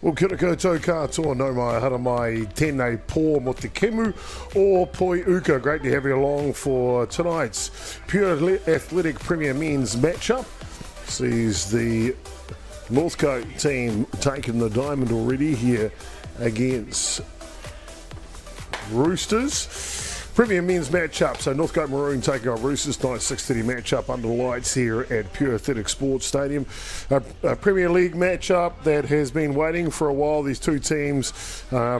O kia ora koutou katoa, no mai hara mai tēnei pō mo te kemu o Poi Uka. Great to have you along for tonight's Pure Athletic Premier Men's matchup. Sees the Northcote team taking the diamond already here against Roosters. Premier Men's matchup, so Northcote Maroon taking on Roosters, night 6:30 matchup under the lights here at Pure Athletic Sports Stadium. A Premier League matchup that has been waiting for a while. These two teams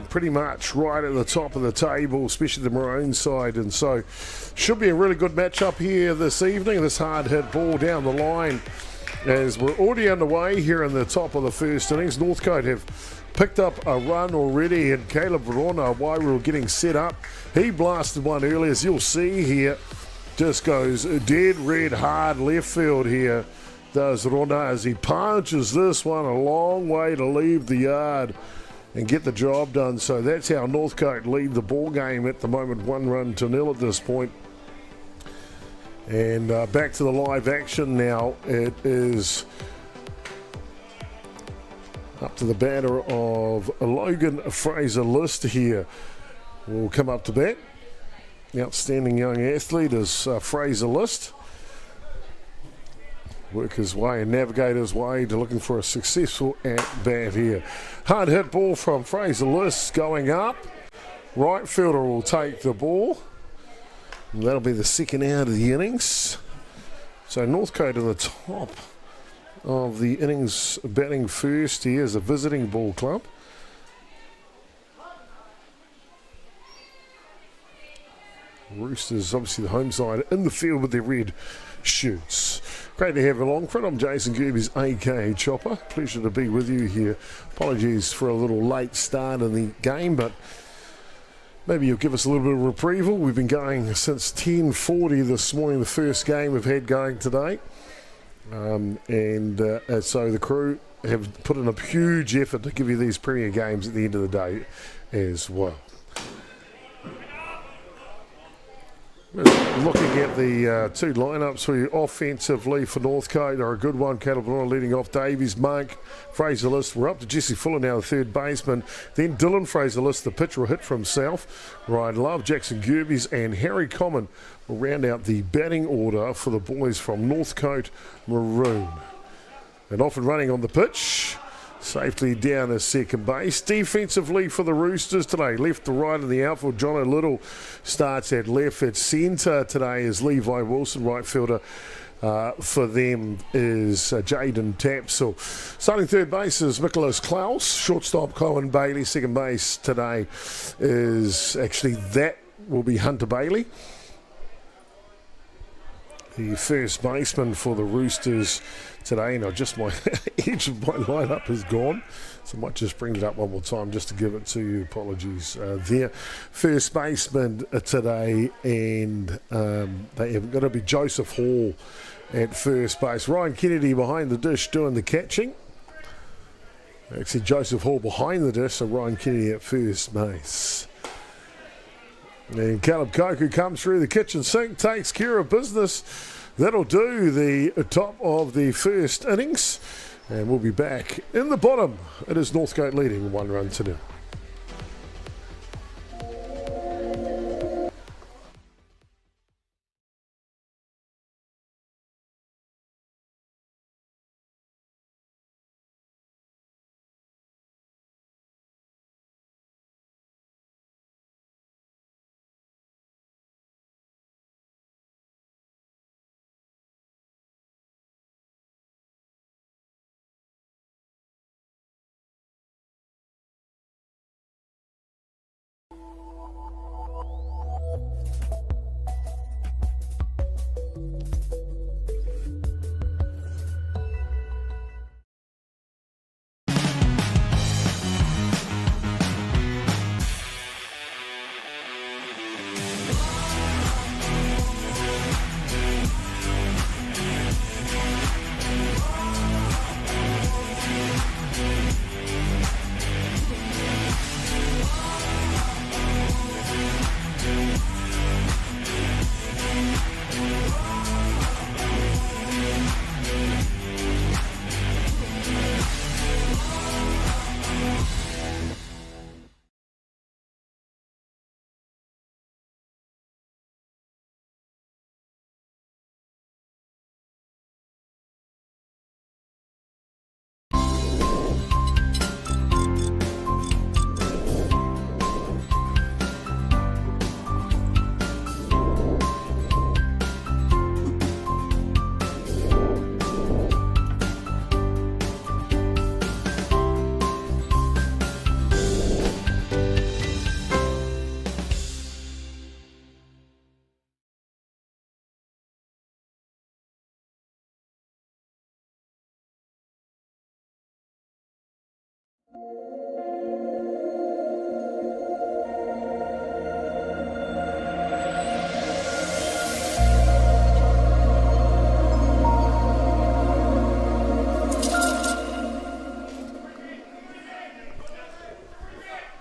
pretty much right at the top of the table, especially the Maroon side, and so should be a really good matchup here this evening. This hard hit ball down the line as we're already underway here in the top of the first innings. Northcote have picked up a run already, and Caleb Verona, while we were getting set up, he blasted one early, as you'll see here. Just goes dead red hard left field here, does Rona, as he punches this one a long way to leave the yard and get the job done. So that's how Northcote lead the ball game at the moment, 1-0 at this point. And back to the live action now. It is up to the batter of Logan Fraser-List here. Will come up to bat. The outstanding young athlete is Fraser-List. Work his way and navigate his way to looking for a successful at-bat here. Hard hit ball from Fraser-List going up. Right fielder will take the ball. And that'll be the second out of the innings. So Northcote at the top of the innings, batting first here as a visiting ball club. Roosters, obviously the home side, in the field with their red shirts. Great to have you along for it. I'm Jason Gerbes, aka Chopper. Pleasure to be with you here. Apologies for a little late start in the game, but maybe you'll give us a little bit of reprieval. We've been going since 10:40 this morning, the first game we've had going today. So the crew have put in a huge effort to give you these premier games at the end of the day as well. Looking at the two lineups for you offensively for Northcote are a good one. Caleb Verona leading off, Davies, Monk, Fraser-List. We're up to Jesse Fuller now, the third baseman. Then Dylan Fraser-List, the pitcher, will hit for himself. Ryan Love, Jackson Gerbes, and Harry Common will round out the batting order for the boys from Northcote Maroon. And off and running on the pitch. Safely down at second base. Defensively for the Roosters today, left to right in the outfield. John O'Little starts at left. At centre today is Levi Wilson. Right fielder for them is Jaden Tapsell. Starting third base is Nicholas Klaus. Shortstop Cohen Bailey. Second base today is that will be Hunter Bailey. The first baseman for the Roosters today. Now, just my edge of my lineup is gone, so I might just bring it up one more time just to give it to you. Apologies there. First baseman today, and they have got to be Joseph Hall at first base. Ryan Kennedy behind the dish doing the catching. Actually, Joseph Hall behind the dish, so Ryan Kennedy at first base. And Caleb Koku comes through the kitchen sink, takes care of business. That'll do the top of the first innings. And we'll be back in the bottom. It is Northcote leading 1-0.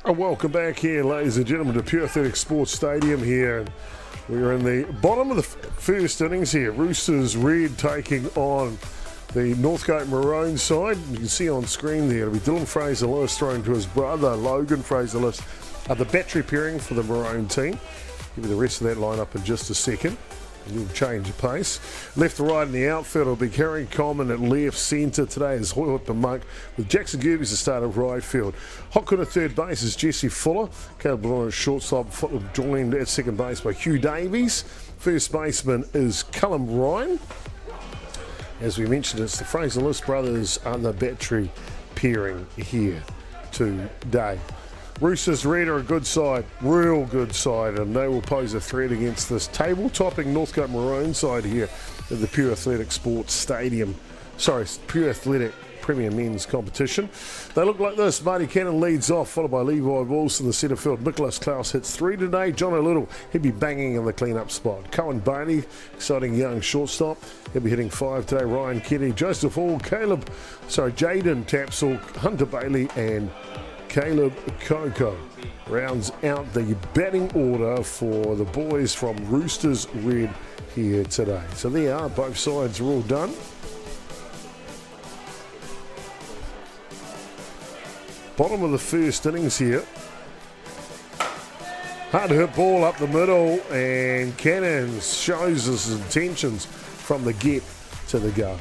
Welcome back here, ladies and gentlemen, to Pure Athletic Sports Stadium here. We're in the bottom of the first innings here. Roosters red taking on the Northcote Maroon side. You can see on screen there, it'll be Dylan Fraser-Lewis throwing to his brother, Logan Fraser-Lewis, the battery pairing for the Maroon team. Give you the rest of that lineup in just a second. A little change of pace. Left to right in the outfield will be Kerry Common at left centre. Today is Hoyt Monk with Jackson Gerbes to start at right field. Hopgood at third base is Jesse Fuller. Caleb Ballon at shortstop, joined at second base by Hugh Davies. First baseman is Callum Ryan. As we mentioned, it's the Fraser-Lewis brothers on the battery pairing here today. Roosters red are a good side, real good side, and they will pose a threat against this table-topping Northcote Maroon side here at the Pure Athletic Sports Stadium. Pure Athletic Premier Men's Competition. They look like this. Marty Cannon leads off, followed by Levi Wilson, the centre field. Nicholas Klaus hits 3 today. John O'Little, he'll be banging in the clean-up spot. Cohen Bailey, exciting young shortstop. He'll be hitting 5 today. Ryan Kenny, Joseph Hall, Jaden Tapsell, Hunter Bailey, and Caleb Coco rounds out the batting order for the boys from Roosters Red here today. So there are, both sides are all done. Bottom of the first innings here. Hard hit ball up the middle, and Cannon shows his intentions from the get to the go.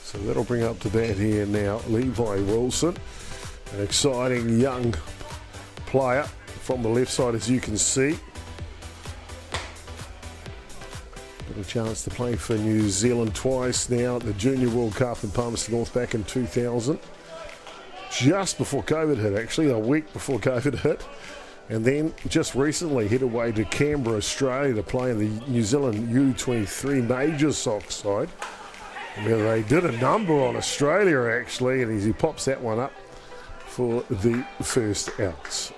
So that'll bring up to bat here now Levi Wilson, an exciting young player from the left side, as you can see. Got a chance to play for New Zealand twice now at the Junior World Cup in Palmerston North back in 2000. Just before COVID hit, actually, a week before COVID hit. And then just recently headed away to Canberra, Australia to play in the New Zealand U23 Major Sox side. Well, they did a number on Australia, actually, and he pops that one up for the first outs.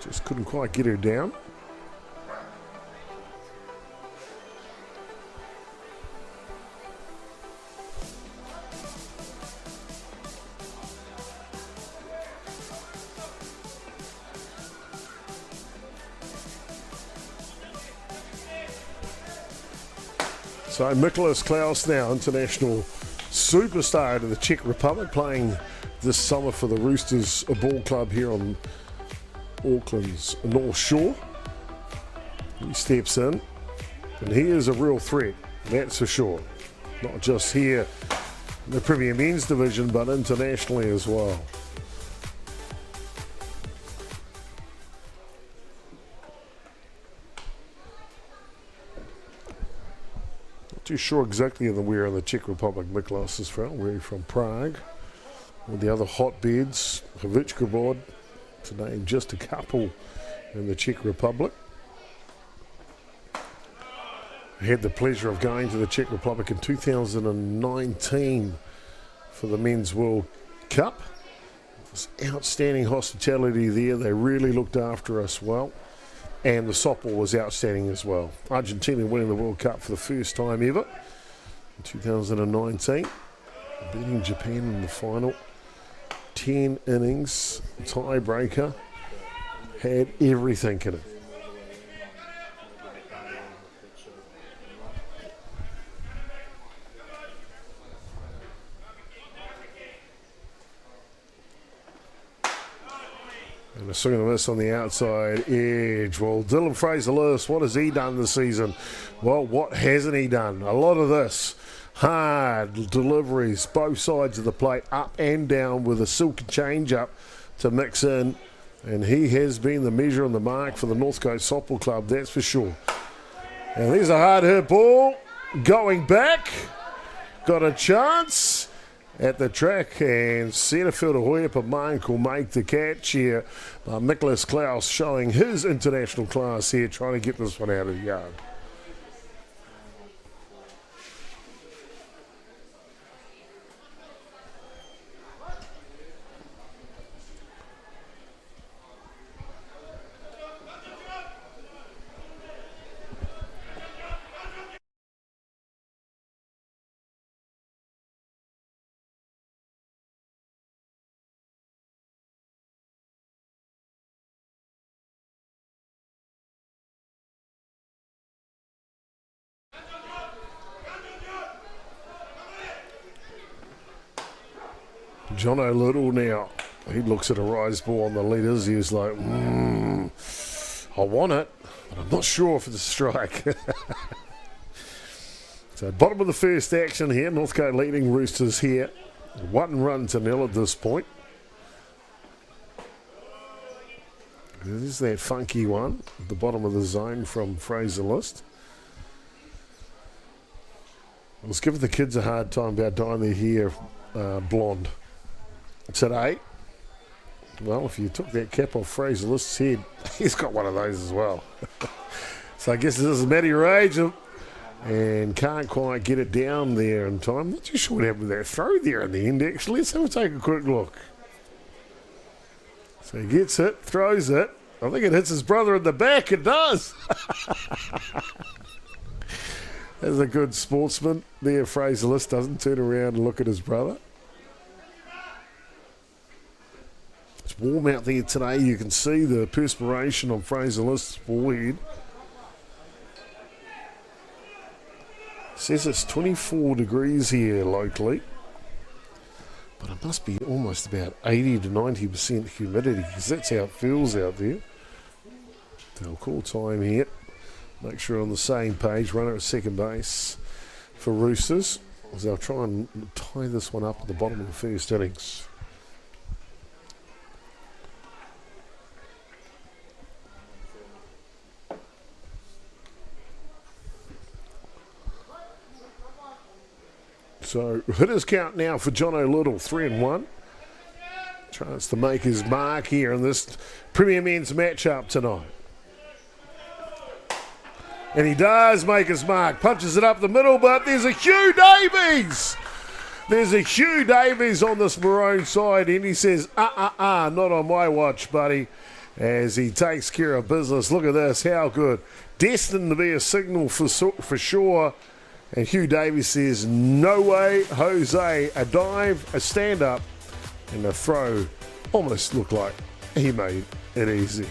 Just couldn't quite get her down. So Nicholas Klaus now, international superstar to the Czech Republic, playing this summer for the Roosters Ball Club here on Auckland's North Shore. He steps in, and he is a real threat, that's for sure. Not just here in the Premier Men's Division, but internationally as well. Too sure exactly where in the Czech Republic Miklas is from. We're from Prague. With the other hotbeds, Havickrabod, to name just a couple in the Czech Republic. I had the pleasure of going to the Czech Republic in 2019 for the Men's World Cup. It was outstanding hospitality there. They really looked after us well. And the softball was outstanding as well. Argentina winning the World Cup for the first time ever in 2019. Beating Japan in the final. 10 innings, tiebreaker. Had everything in it. And a swing and a miss on the outside edge. Well, Dylan Fraser-Lewis, what has he done this season? Well, what hasn't he done? A lot of this. Hard deliveries, both sides of the plate, up and down with a silky change-up to mix in. And he has been the measure and the mark for the Northcote Softball Club, that's for sure. And there's a hard hit ball. Going back. Got a chance. at the track, and centre fielder Hoiapa Monk will make the catch here. Nicholas Klaus showing his international class here, trying to get this one out of the yard. Jono Little now, he looks at a rise ball on the leaders. He's like, I want it, but I'm not sure if it's a strike. So bottom of the first action here, Northcote leading Roosters here. 1-0 at this point. There's that funky one at the bottom of the zone from Fraser List. Let's give the kids a hard time about dyeing their hair blonde today. Well, if you took that cap off Fraser List's head, he's got one of those as well. So I guess it doesn't matter your age and can't quite get it down there in time. Not too sure what happened with that throw there in the end, actually. Let's take a quick look. So he gets it, throws it. I think it hits his brother in the back. It does. As a good sportsman there, Fraser List doesn't turn around and look at his brother. It's warm out there today. You can see the perspiration on Fraser List's forehead. Says it's 24 degrees here locally, but it must be almost about 80 to 90% humidity, because that's how it feels out there. They'll call time here. Make sure we're on the same page. Runner at second base for Roosters. So they'll try and tie this one up at the bottom of the first innings. So hitters count now for Jono Little, 3-1. Chance to make his mark here in this Premier Men's matchup tonight. And he does make his mark, punches it up the middle, but there's a Hugh Davies. There's a Hugh Davies on this Maroon side, and he says, not on my watch, buddy, as he takes care of business. Look at this, how good. Destined to be a signal for sure. And Hugh Davies says, no way, Jose. A dive, a stand-up, and a throw almost looked like he made it easy.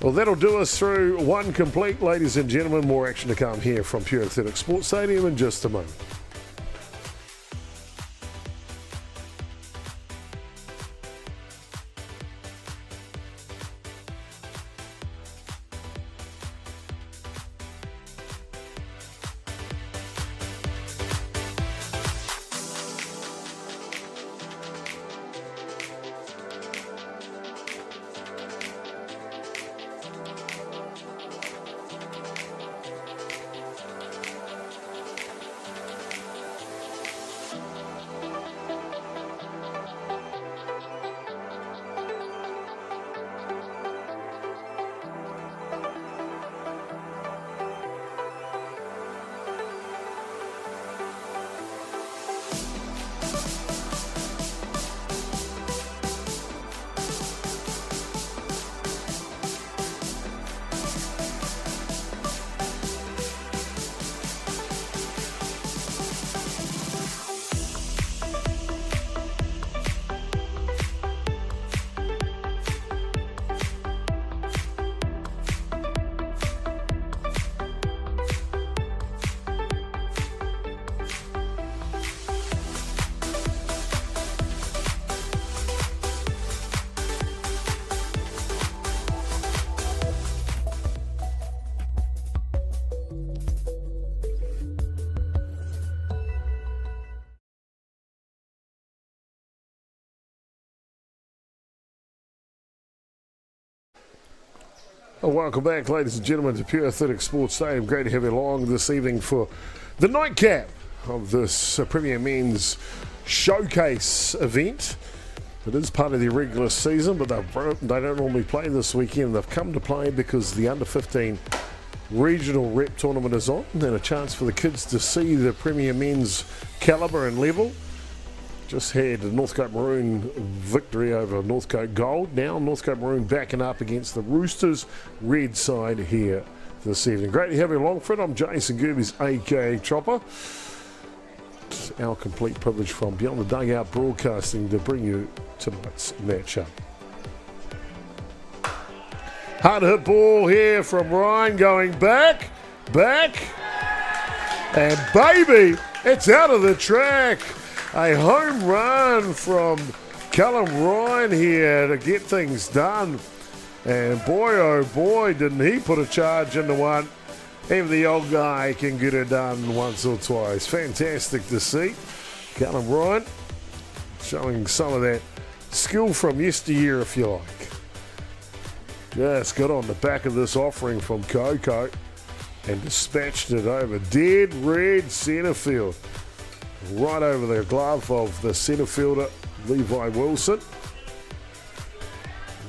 Well, that'll do us through one complete, ladies and gentlemen. More action to come here from Pure Athletic Sports Stadium in just a moment. Well, welcome back, ladies and gentlemen, to Pure Athletic Sports Stadium. Great to have you along this evening for the nightcap of this Premier Men's Showcase event. It is part of the regular season, but they don't normally play this weekend. They've come to play because the under-15 regional rep tournament is on, and a chance for the kids to see the Premier Men's calibre and level. Just had a Northcote Maroon victory over Northcote Gold. Now Northcote Maroon backing up against the Roosters red side here this evening. Great to have you along for it. I'm Jason Gerbes, aka Chopper. It's our complete privilege from Beyond the Dugout Broadcasting to bring you tonight's matchup. Hard hit ball here from Ryan going back, and baby, it's out of the track. A home run from Callum Ryan here to get things done. And boy, oh boy, didn't he put a charge into one. Even the old guy can get it done once or twice. Fantastic to see. Callum Ryan showing some of that skill from yesteryear, if you like. Just got on the back of this offering from Coco and dispatched it over dead red centre field. Right over the glove of the centre fielder, Levi Wilson.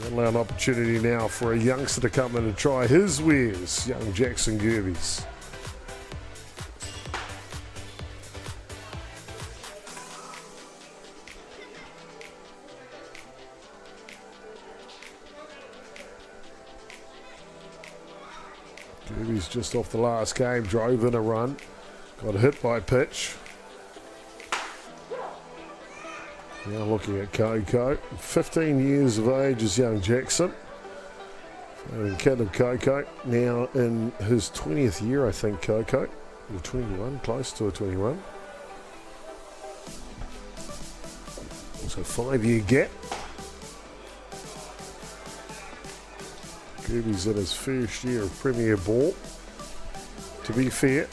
Allow an opportunity now for a youngster to come in and try his wares, young Jackson Gerbes. Gerbes just off the last game, drove in a run, got hit by pitch. Now looking at Coco, 15 years of age is young Jackson. And kid of Coco, now in his 20th year, I think, Coco. Or 21, close to a 21. So 5-year gap. Gerbes in his first year of Premier Ball. To be fair,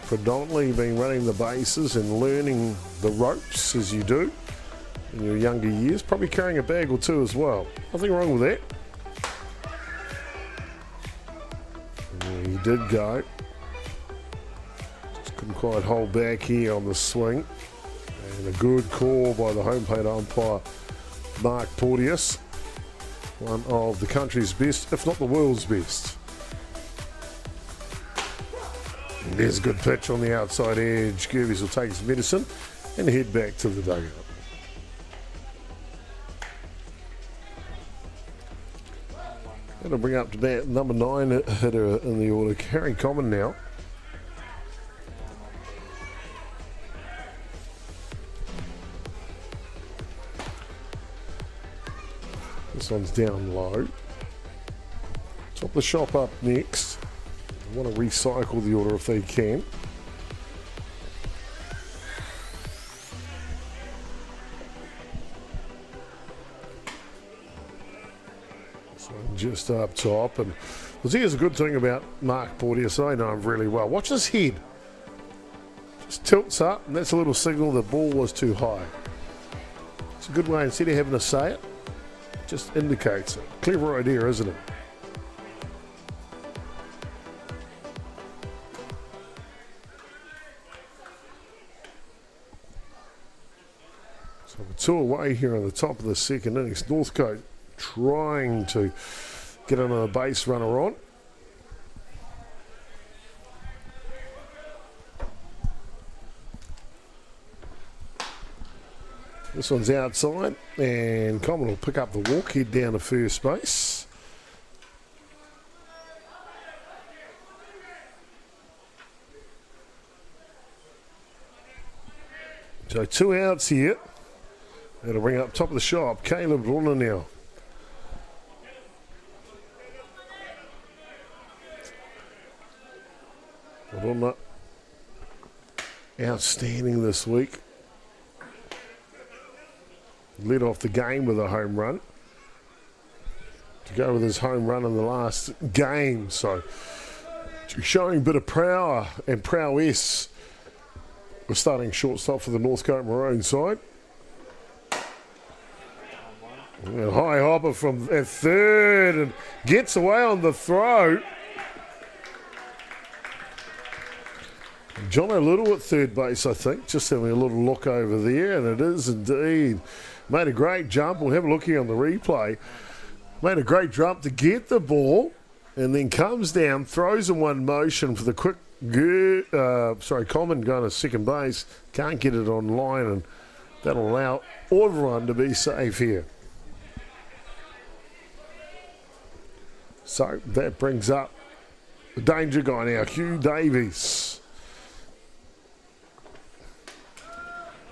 predominantly been running the bases and learning the ropes as you do in your younger years, probably carrying a bag or two as well. Nothing wrong with that. And he did go. Just couldn't quite hold back here on the swing. And a good call by the home plate umpire, Mark Porteous. One of the country's best, if not the world's best. And there's a good pitch on the outside edge. Gerbes will take his medicine and head back to the dugout. Going to bring up to bat number 9 hitter in the order, Harry Common now. This one's down low. Top the shop up next. I want to recycle the order if they can. Just up top, and here's a good thing about Mark Porteous. I know him really well. Watch his head. Just tilts up, and that's a little signal the ball was too high. It's a good way, instead of having to say it, just indicates it. Clever idea, isn't it? So we're 2 away here on the top of the second innings. Northcote trying to get another base runner on. This one's outside, and Common will pick up the walk, head down to first base. So 2 outs here. That'll bring up top of the shop, Caleb Lorna now. Lorna outstanding this week. Led off the game with a home run. To go with his home run in the last game. So showing a bit of power and prowess. We're starting shortstop for the Northcote Maroon side. And high hopper from at third and gets away on the throw. John O'Little at third base, I think. Just having a little look over there, and it is indeed. Made a great jump. We'll have a look here on the replay. Made a great jump to get the ball, and then comes down, throws in one motion for the quick Common going to second base. Can't get it on line, and that'll allow everyone to be safe here. So that brings up the danger guy now, Hugh Davies.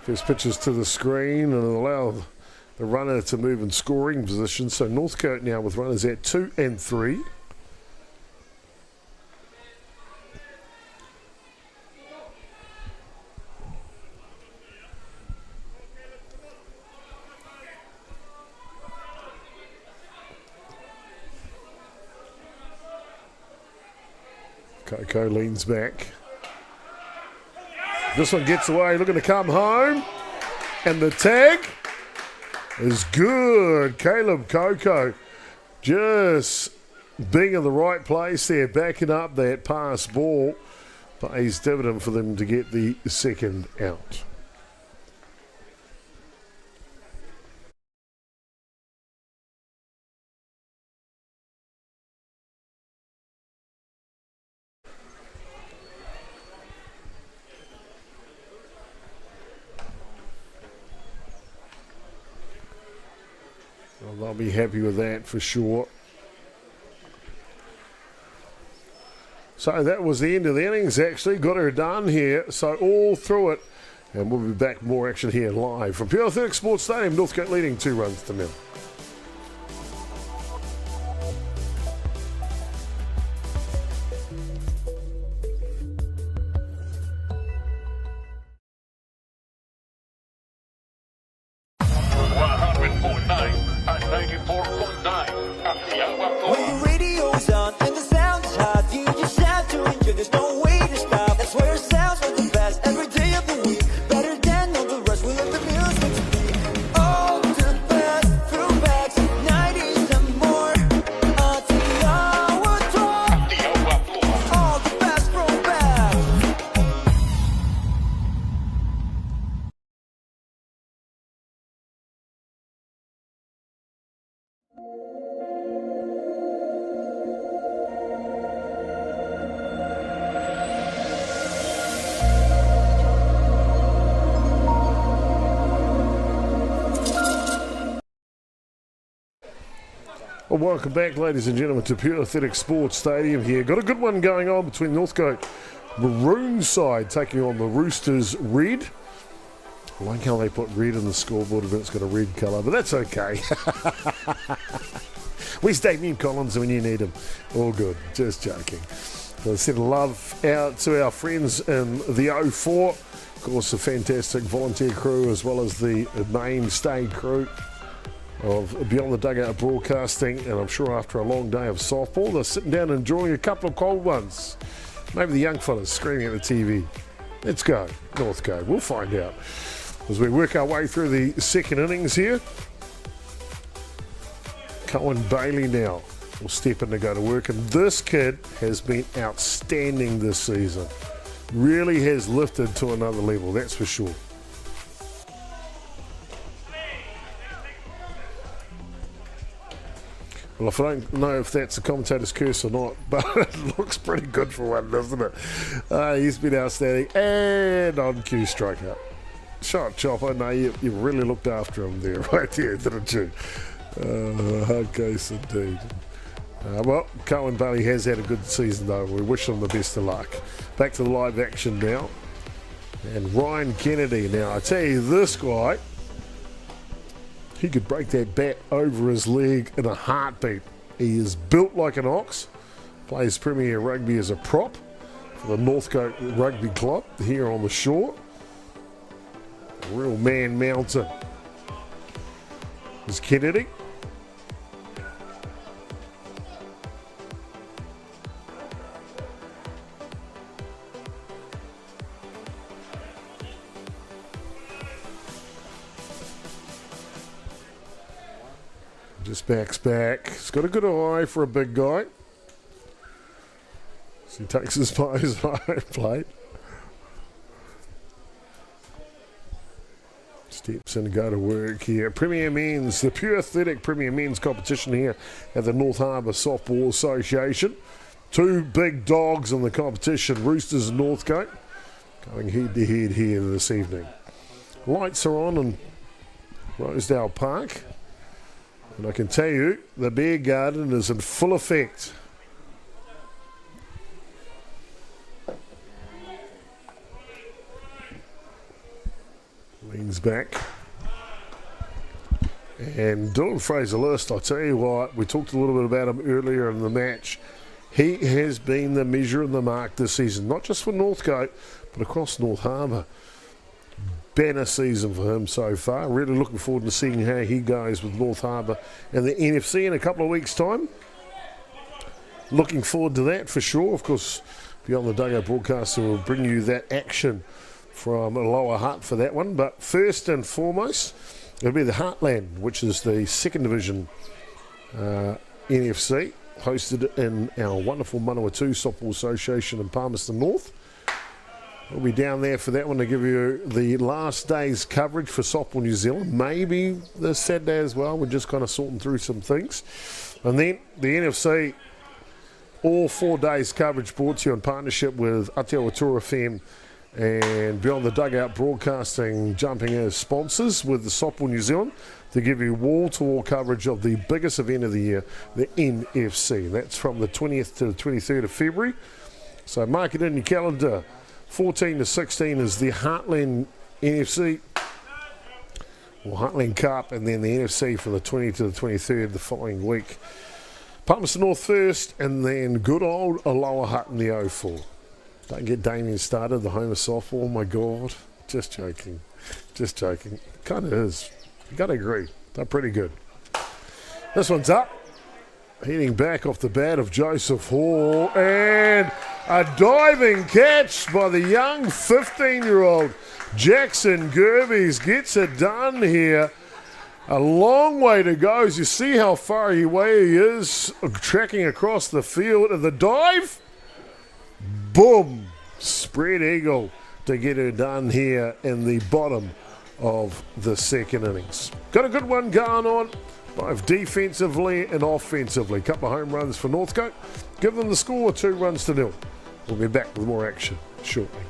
First pitches to the screen, and it'll allow the runner to move in scoring position. So Northcote now with runners at 2 and 3. Coco leans back. This one gets away, looking to come home. And the tag is good. Caleb Coco just being in the right place there, backing up that pass ball. Pays dividend for them to get the second out. Well, they'll be happy with that for sure. So that was the end of the innings, actually. Got her done here. So all through it. And we'll be back more action here live from Pure Athletic Sports Stadium. Northcote leading 2 runs to 0. When the radio's on and the sound is hot, you just have to enjoy. There's no way to stop. That's where it sounds like the best every day of the week. Better than all the rest. We let the music speak. All the best throwbacks, 90s and more. Atiawa Toa. All the best throwbacks. Well, welcome back, ladies and gentlemen, to Pure Athletic Sports Stadium here. Got a good one going on between Northcote Maroon side taking on the Roosters red. I like how they put red in the scoreboard, but it's got a red colour, but that's okay. Where's Damien Collins when you need him? All good, just joking. So send love out to our friends in the 04. Of course, the fantastic volunteer crew as well as the mainstay crew of Beyond the Dugout Broadcasting, and I'm sure after a long day of softball, they're sitting down and enjoying a couple of cold ones. Maybe the young fellas screaming at the TV. Let's go, Northcote. We'll find out as we work our way through the second innings here. Cohen Bailey now will step in to go to work, and this kid has been outstanding this season. Really has lifted to another level, that's for sure. Well, if I don't know if that's a commentator's curse or not, but it looks pretty good for one, doesn't it? He's been outstanding. And on cue, strikeout. Shot Chopper. No, you really looked after him there, right there, didn't you? Hard case indeed. Well, Cohen Bailey has had a good season, though. We wish him the best of luck. Back to the live action now. And Ryan Kennedy. Now, I tell you, this guy, he could break that bat over his leg in a heartbeat. He is built like an ox. Plays Premier Rugby as a prop for the Northcote Rugby Club here on the shore. A real man mountain is Kennedy. Just backs back. He's got a good eye for a big guy. So he takes his pose high plate. Steps in, go to work here. Premier Men's, the Pure Athletic Premier Men's competition here at the North Harbour Softball Association. Two big dogs in the competition, Roosters and Northcote, going head to head here this evening. Lights are on in Rosedale Park, and I can tell you the beer garden is in full effect. Leans back. And Dylan Fraser-List, I tell you what, we talked a little bit about him earlier in the match. He has been the measure and the mark this season, not just for Northcote, but across North Harbour. Banner season for him so far. Really looking forward to seeing how he goes with North Harbour and the NFC in a couple of weeks' time. Looking forward to that for sure. Of course, Beyond the Dugout broadcaster will bring you that action from Lower Hutt for that one. But first and foremost, it'll be the Heartland, which is the second division NFC, hosted in our wonderful Manawatu Softball Association in Palmerston North. We'll be down there for that one to give you the last day's coverage for Softball New Zealand. Maybe this Saturday as well. We're just kind of sorting through some things. And then the NFC, all 4 days coverage brought to you in partnership with Atiawa Toa FM and Beyond the Dugout Broadcasting jumping as sponsors with the Softball New Zealand to give you wall-to-wall coverage of the biggest event of the year, the NFC. That's from the 20th to the 23rd of February. So mark it in your calendar. 14 to 16 is the Heartland NFC, or Heartland Cup, and then the NFC from the 20th to the 23rd the following week. Palmerston North first, and then good old Lower Hutt in the 04. Don't get Damien started, the home of softball. Oh my God. Just joking. Just joking. Kind of is. You got to agree. They're pretty good. This one's up. Heading back off the bat of Joseph Hall. And a diving catch by the young 15-year-old Jackson Gerbes gets it done here. A long way to go as you see how far away he is, tracking across the field. And the dive, boom, spread eagle to get her done here in the bottom of the second innings. Got a good one going on, both defensively and offensively. Couple of home runs for Northcote. Give them the score, 2-0. We'll be back with more action shortly.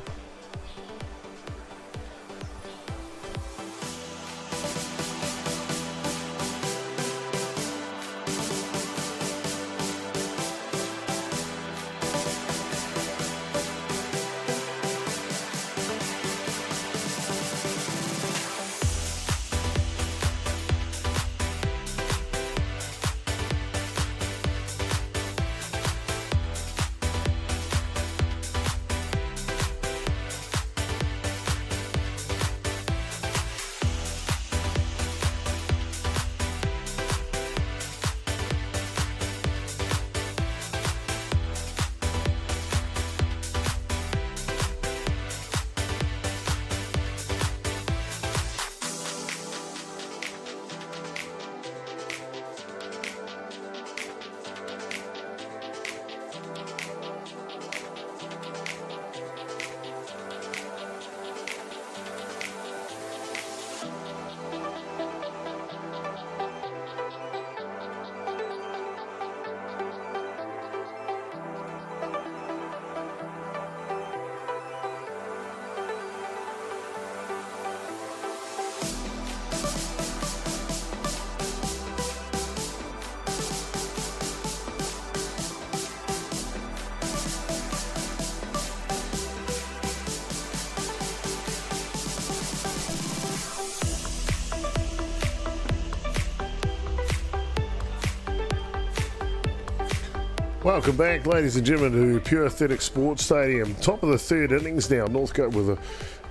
Welcome back, ladies and gentlemen, to Pure Athletic Sports Stadium. Top of the third innings now. Northcote with a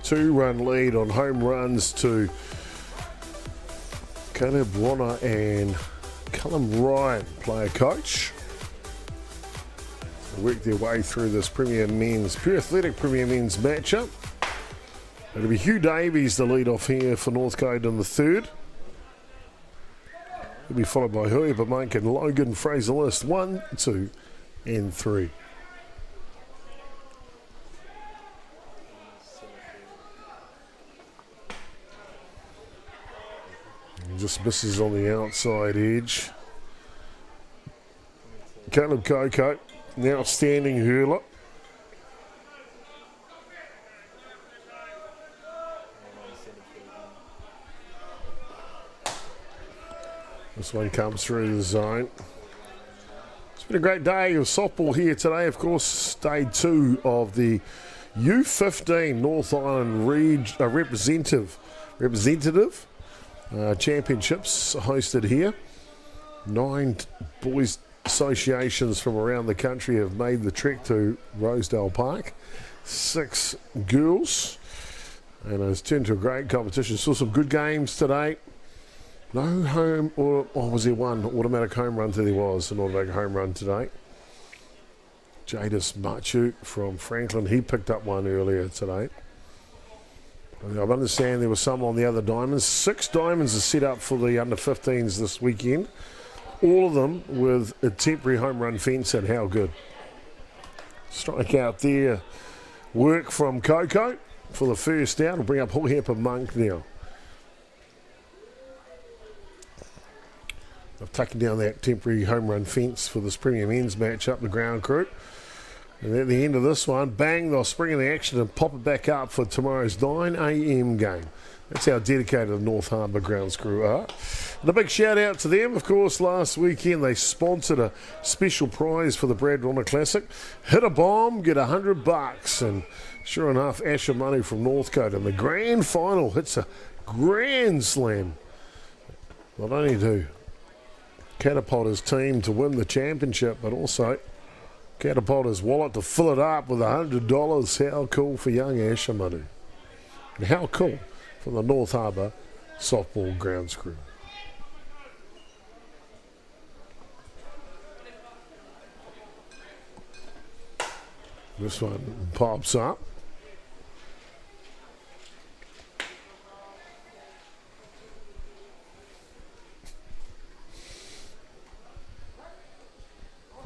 2-run lead on home runs to Caleb Warner and Callum Ryan, player coach. Work their way through this Pure Athletic Premier Men's matchup. It'll be Hugh Davies the lead off here for Northcote in the third. He'll be followed by Herbert Monk and Logan Fraser-List. 1, 2, and 3. Just misses on the outside edge. Caleb Coco, an outstanding hurler. This one comes through the zone. It's been a great day of softball here today. Of course, day 2 of the U15 North Island representative championships hosted here. 9 boys associations from around the country have made the trek to Rosedale Park. 6 girls. And it's turned to a great competition. Saw some good games today. No home, or was there one automatic home run? There was an automatic home run today. Jadis Machu from Franklin, he picked up one earlier today. I understand there was some on the other diamonds. 6 diamonds are set up for the under-15s this weekend. All of them with a temporary home run fence, and how good. Strike out there. Work from Coco for the first down. We'll bring up Hohepa Monk now. They've taken down that temporary home run fence for this Premier Men's matchup, the ground crew. And at the end of this one, bang, they'll spring in the action and pop it back up for tomorrow's 9 a.m. game. That's how dedicated the North Harbour grounds crew are. And a big shout out to them. Of course, last weekend they sponsored a special prize for the Brad Ronner Classic. Hit a bomb, get $100. And sure enough, Asher Money from Northcote. And the grand final hits a grand slam. Not only to catapult his team to win the championship, but also catapult his wallet to fill it up with $100. How cool for young Asher Money. And how cool from the North Harbour softball grounds crew. This one pops up.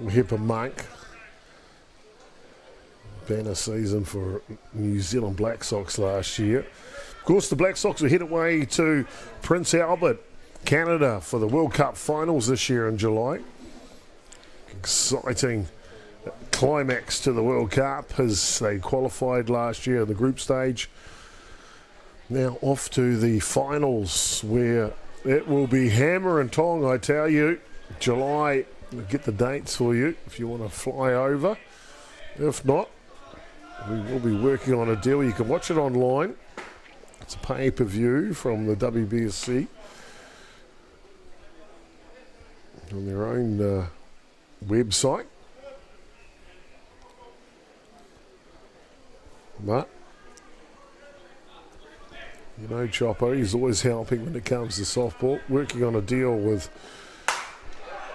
Hipper Monk. Banner season for New Zealand Black Sox last year. Of course, the Black Sox are headed away to Prince Albert, Canada for the World Cup finals this year in July. Exciting climax to the World Cup as they qualified last year in the group stage. Now off to the finals where it will be hammer and tong, I tell you. July, we'll get the dates for you if you want to fly over. If not, we will be working on a deal. You can watch it online. It's a pay-per-view from the WBSC on their own website. But, you know, Chopper, he's always helping when it comes to softball. Working on a deal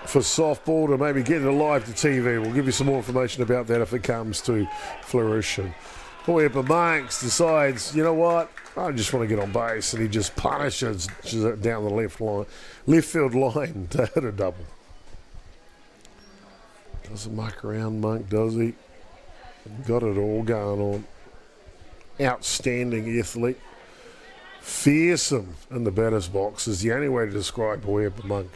for softball to maybe get it live to TV. We'll give you some more information about that if it comes to fruition. However, Marks decides, you know what, I just want to get on base, and he just punishes down the left field line to hit a double. Doesn't muck around, Monk, does he? Got it all going on. Outstanding athlete. Fearsome in the batter's box is the only way to describe Hohepa Monk.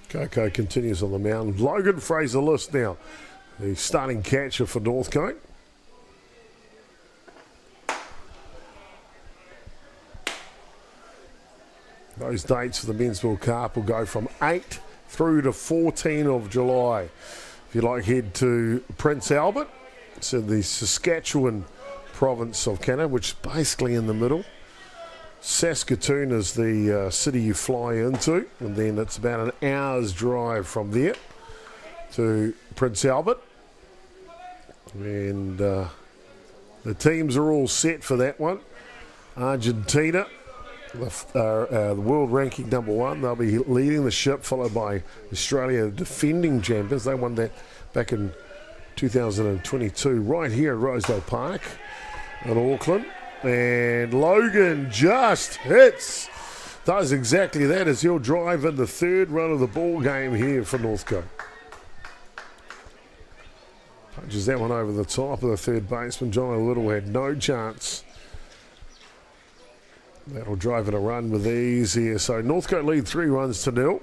Coco continues on the mound. Logan Fraser-List now, the starting catcher for Northcote. Those dates for the Men's World Cup will go from 8 through to 14 of July. If you like, head to Prince Albert. It's in the Saskatchewan province of Canada, which is basically in the middle. Saskatoon is the city you fly into, and then it's about an hour's drive from there to Prince Albert. And the teams are all set for that one. Argentina, the world ranking #1, they'll be leading the ship, followed by Australia, defending champions. They won that back in 2022, right here at Rosedale Park in Auckland. And Logan just hits does exactly that as he'll drive in the third run of the ball game here for Northcote. Punches that one over the top of the third baseman. Johnny Little had no chance. That'll drive in a run with ease here. So Northcote lead 3-0.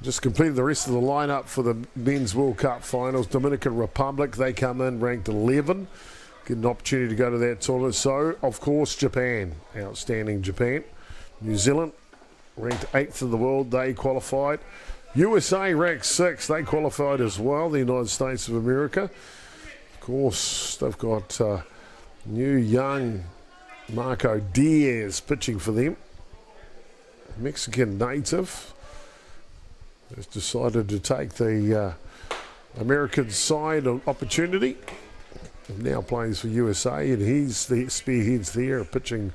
Just completed the rest of the lineup for the Men's World Cup finals. Dominican Republic, they come in ranked 11. Get an opportunity to go to that tournament. So, of course, Japan. Outstanding Japan. New Zealand, ranked 8th in the world. They qualified. USA ranked 6th. They qualified as well. The United States of America. Of course, they've got new young Marco Diaz pitching for them. Mexican native. Has decided to take the American side of opportunity. Now plays for USA, and he's the spearheads there, pitching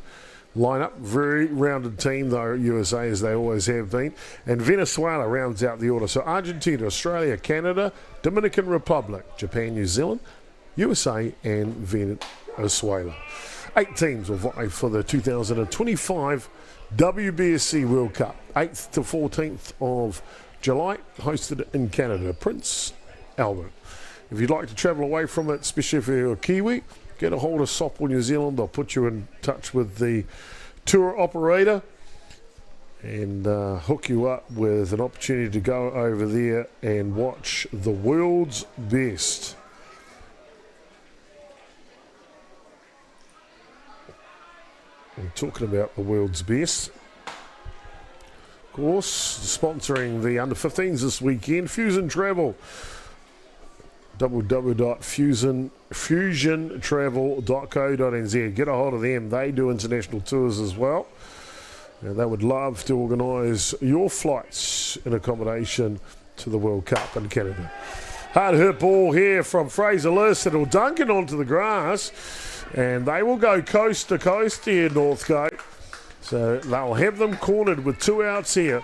lineup. Very rounded team, though, USA, as they always have been. And Venezuela rounds out the order. So Argentina, Australia, Canada, Dominican Republic, Japan, New Zealand, USA, and Venezuela. 8 teams will vie for the 2025 WBSC World Cup. 8th to 14th of July, hosted in Canada, Prince Albert. If you'd like to travel away from it, especially if you're a Kiwi, get a hold of Softball New Zealand. They'll put you in touch with the tour operator and hook you up with an opportunity to go over there and watch the world's best. And talking about the world's best, of course, sponsoring the under-15s this weekend, Fusion Travel. www.fusiontravel.co.nz. Get a hold of them. They do international tours as well. And they would love to organise your flights and accommodation to the World Cup in Canada. Hard hit ball here from Fraser List. It'll dunk it onto the grass. And they will go coast to coast here, Northcote. So they'll have them cornered with 2 outs here.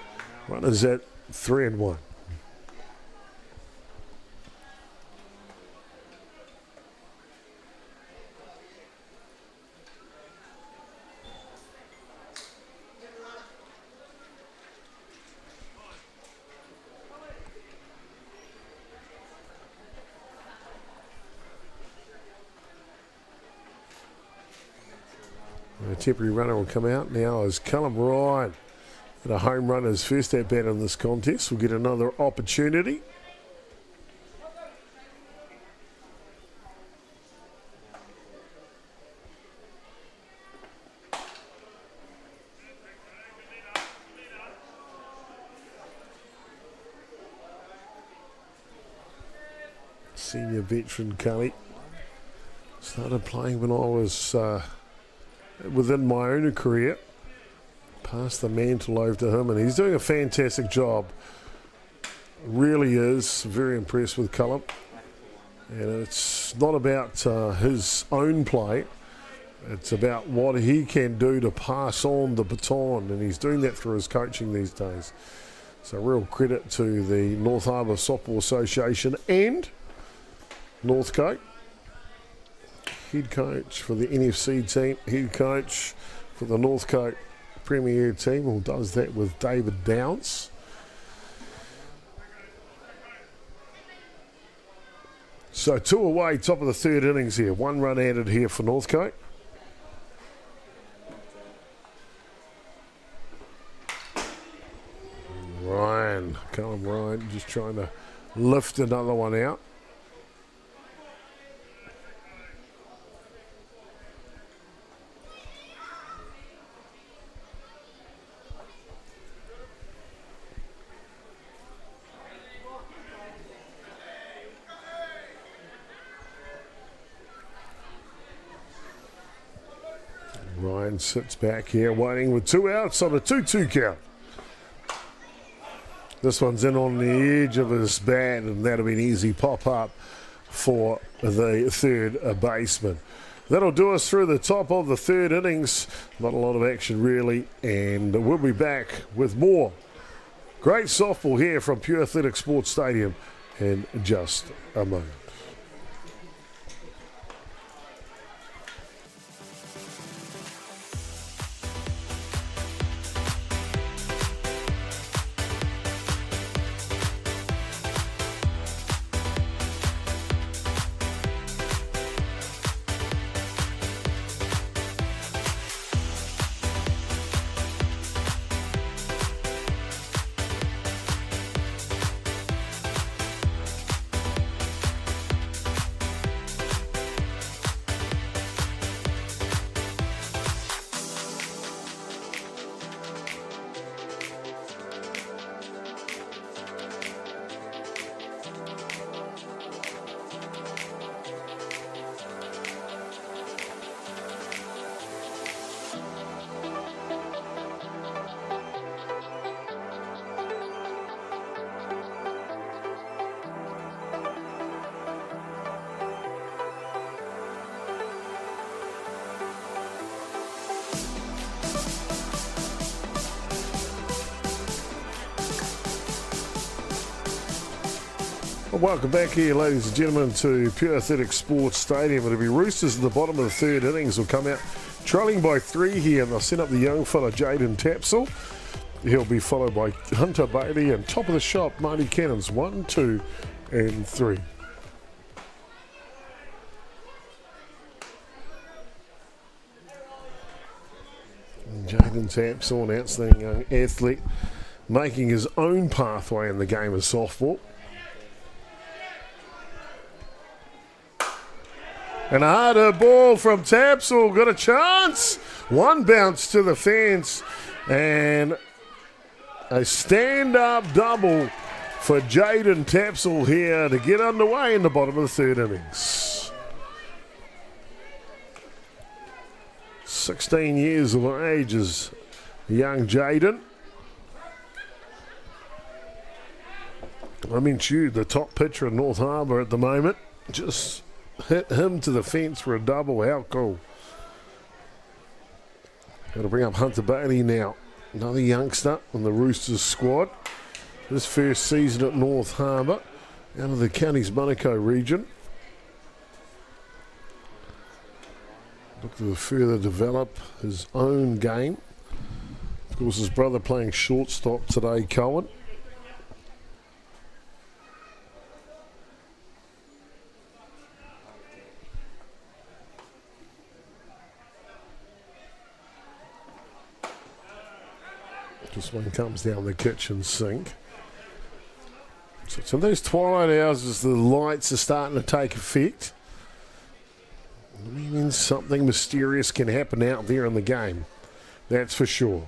Runners at 3-1. A temporary runner will come out now as Callum Ryan, and a home run, his first at bat in this contest, will get another opportunity. Senior veteran Cully. Started playing when I was within my own career. Passed the mantle over to him, and he's doing a fantastic job. Really is. Very impressed with Cullum. And it's not about his own play. It's about what he can do to pass on the baton, and he's doing that through his coaching these days. So real credit to the North Harbour Softball Association and Northcote. Head coach for the NFC team, head coach for the Northcote Premier team, who does that with David Downs. So 2 away, top of the third innings here. 1 run added here for Northcote. Callum Ryan just trying to lift another one out. Ryan sits back here waiting with 2 outs on a 2-2 count. This one's in on the edge of his bat, and that'll be an easy pop-up for the third baseman. That'll do us through the top of the third innings. Not a lot of action really, and we'll be back with more great softball here from Pure Athletic Sports Stadium in just a moment. Well, welcome back here, ladies and gentlemen, to Pure Athletic Sports Stadium. It'll be Roosters at the bottom of the third innings. Will come out trailing by 3 here, and they'll send up the young fella, Jaden Tapsell. He'll be followed by Hunter Bailey, and top of the shop, Marty Cannons, 1, 2, and 3. Jaden Tapsell, an outstanding young athlete, making his own pathway in the game of softball. And a harder ball from Tapsell, got a chance. One bounce to the fence, and a stand-up double for Jaden Tapsell here to get underway in the bottom of the third innings. 16 years of age is young Jaden. I mentioned the top pitcher in North Harbour at the moment. Just hit him to the fence for a double. How cool. Got to bring up Hunter Bailey now. Another youngster in the Roosters squad. His first season at North Harbour, out of the county's Monaco region. Look to further develop his own game. Of course, his brother playing shortstop today, Cohen. This one comes down the kitchen sink. So in those twilight hours, as the lights are starting to take effect, it means something mysterious can happen out there in the game. That's for sure.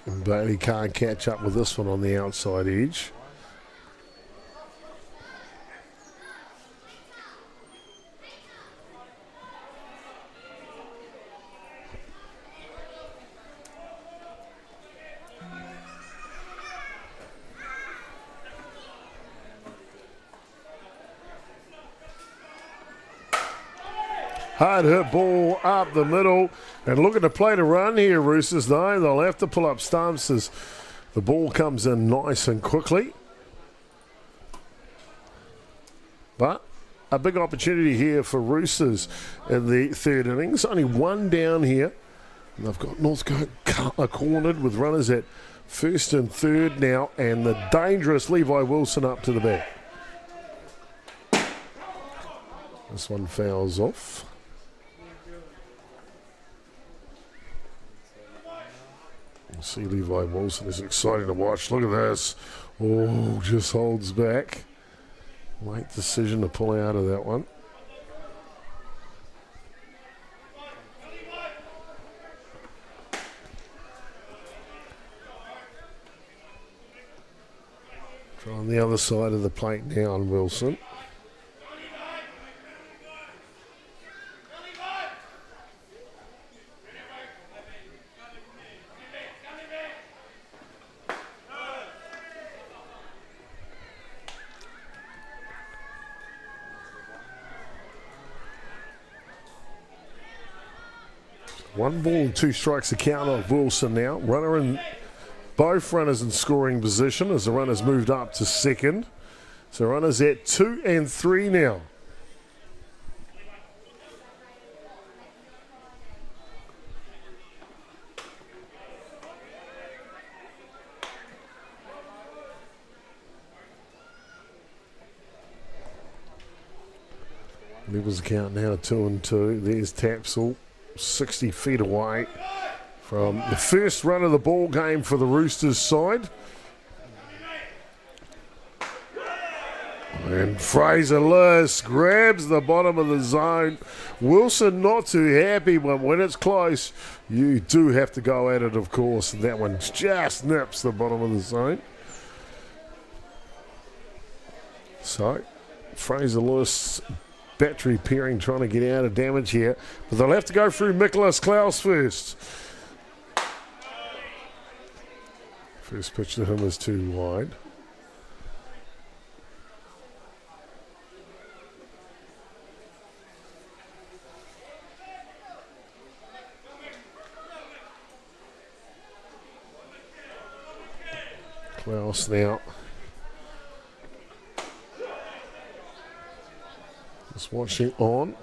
And Bailey can't catch up with this one on the outside edge. Hard hit ball up the middle, and looking to play to run here, Roosters, though. They'll have to pull up stumps as the ball comes in nice and quickly. But a big opportunity here for Roosters in the third innings. Only one down here. And they've got Northcote cornered with runners at first and third now, and the dangerous Levi Wilson up to the bat. This one fouls off. See Levi Wilson is exciting to watch. Look at this. Oh, just holds back. Late decision to pull out of that one. Try on the other side of the plate now on Wilson. One ball and 2 strikes the count of Wilson now. Runner in, both runners in scoring position as the runners moved up to second. So runners at 2 and 3 now. Levels the count now 2 and 2. There's Tapsell. 60 feet away from the first run of the ball game for the Roosters side. And Fraser Lewis grabs the bottom of the zone. Wilson not too happy, but when it's close, you do have to go at it, of course. And that one just nips the bottom of the zone. So, Fraser Lewis battery pairing trying to get out of damage here, but they'll have to go through Nicholas Klaus first. First pitch to him is too wide. Klaus now. Just watching on.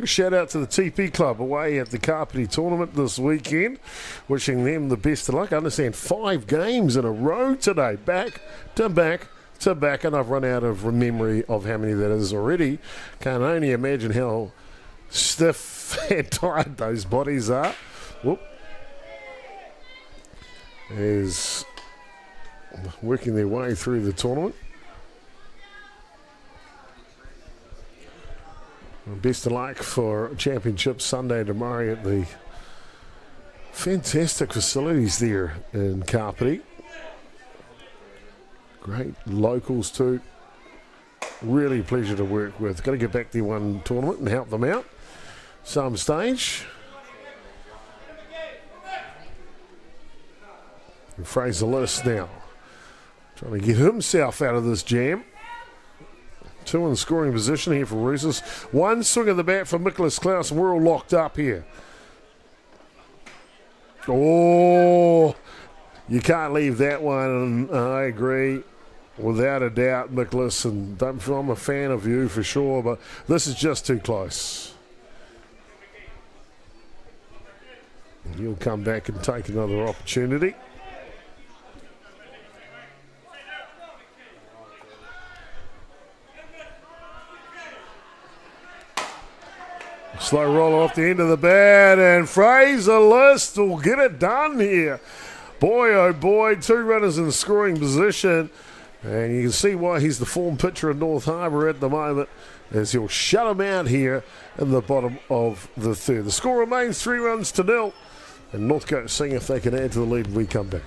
A shout out to the TP Club away at the Kapiti tournament this weekend. Wishing them the best of luck. I understand 5 games in a row today. Back to back to back. And I've run out of memory of how many that is already. Can't only imagine how stiff and tired those bodies are. Whoop. Is working their way through the tournament. Best of luck for Championship Sunday tomorrow at the fantastic facilities there in Kapiti. Great locals too. Really a pleasure to work with. Got to get back to one tournament and help them out some stage. And Fraser List now trying to get himself out of this jam. 2 in the scoring position here for Roosters. 1 swing of the bat for Nicholas Klaus, and we're all locked up here. Oh, you can't leave that one, and I agree, without a doubt, Nicholas, and I'm a fan of you for sure, but this is just too close. You'll come back and take another opportunity. Slow roll off the end of the bat, and Fraser List will get it done here. Boy, oh boy, 2 runners in the scoring position, and you can see why he's the form pitcher of North Harbour at the moment, as he'll shut him out here in the bottom of the 3rd. The score remains 3-0, and Northcote seeing if they can add to the lead when we come back.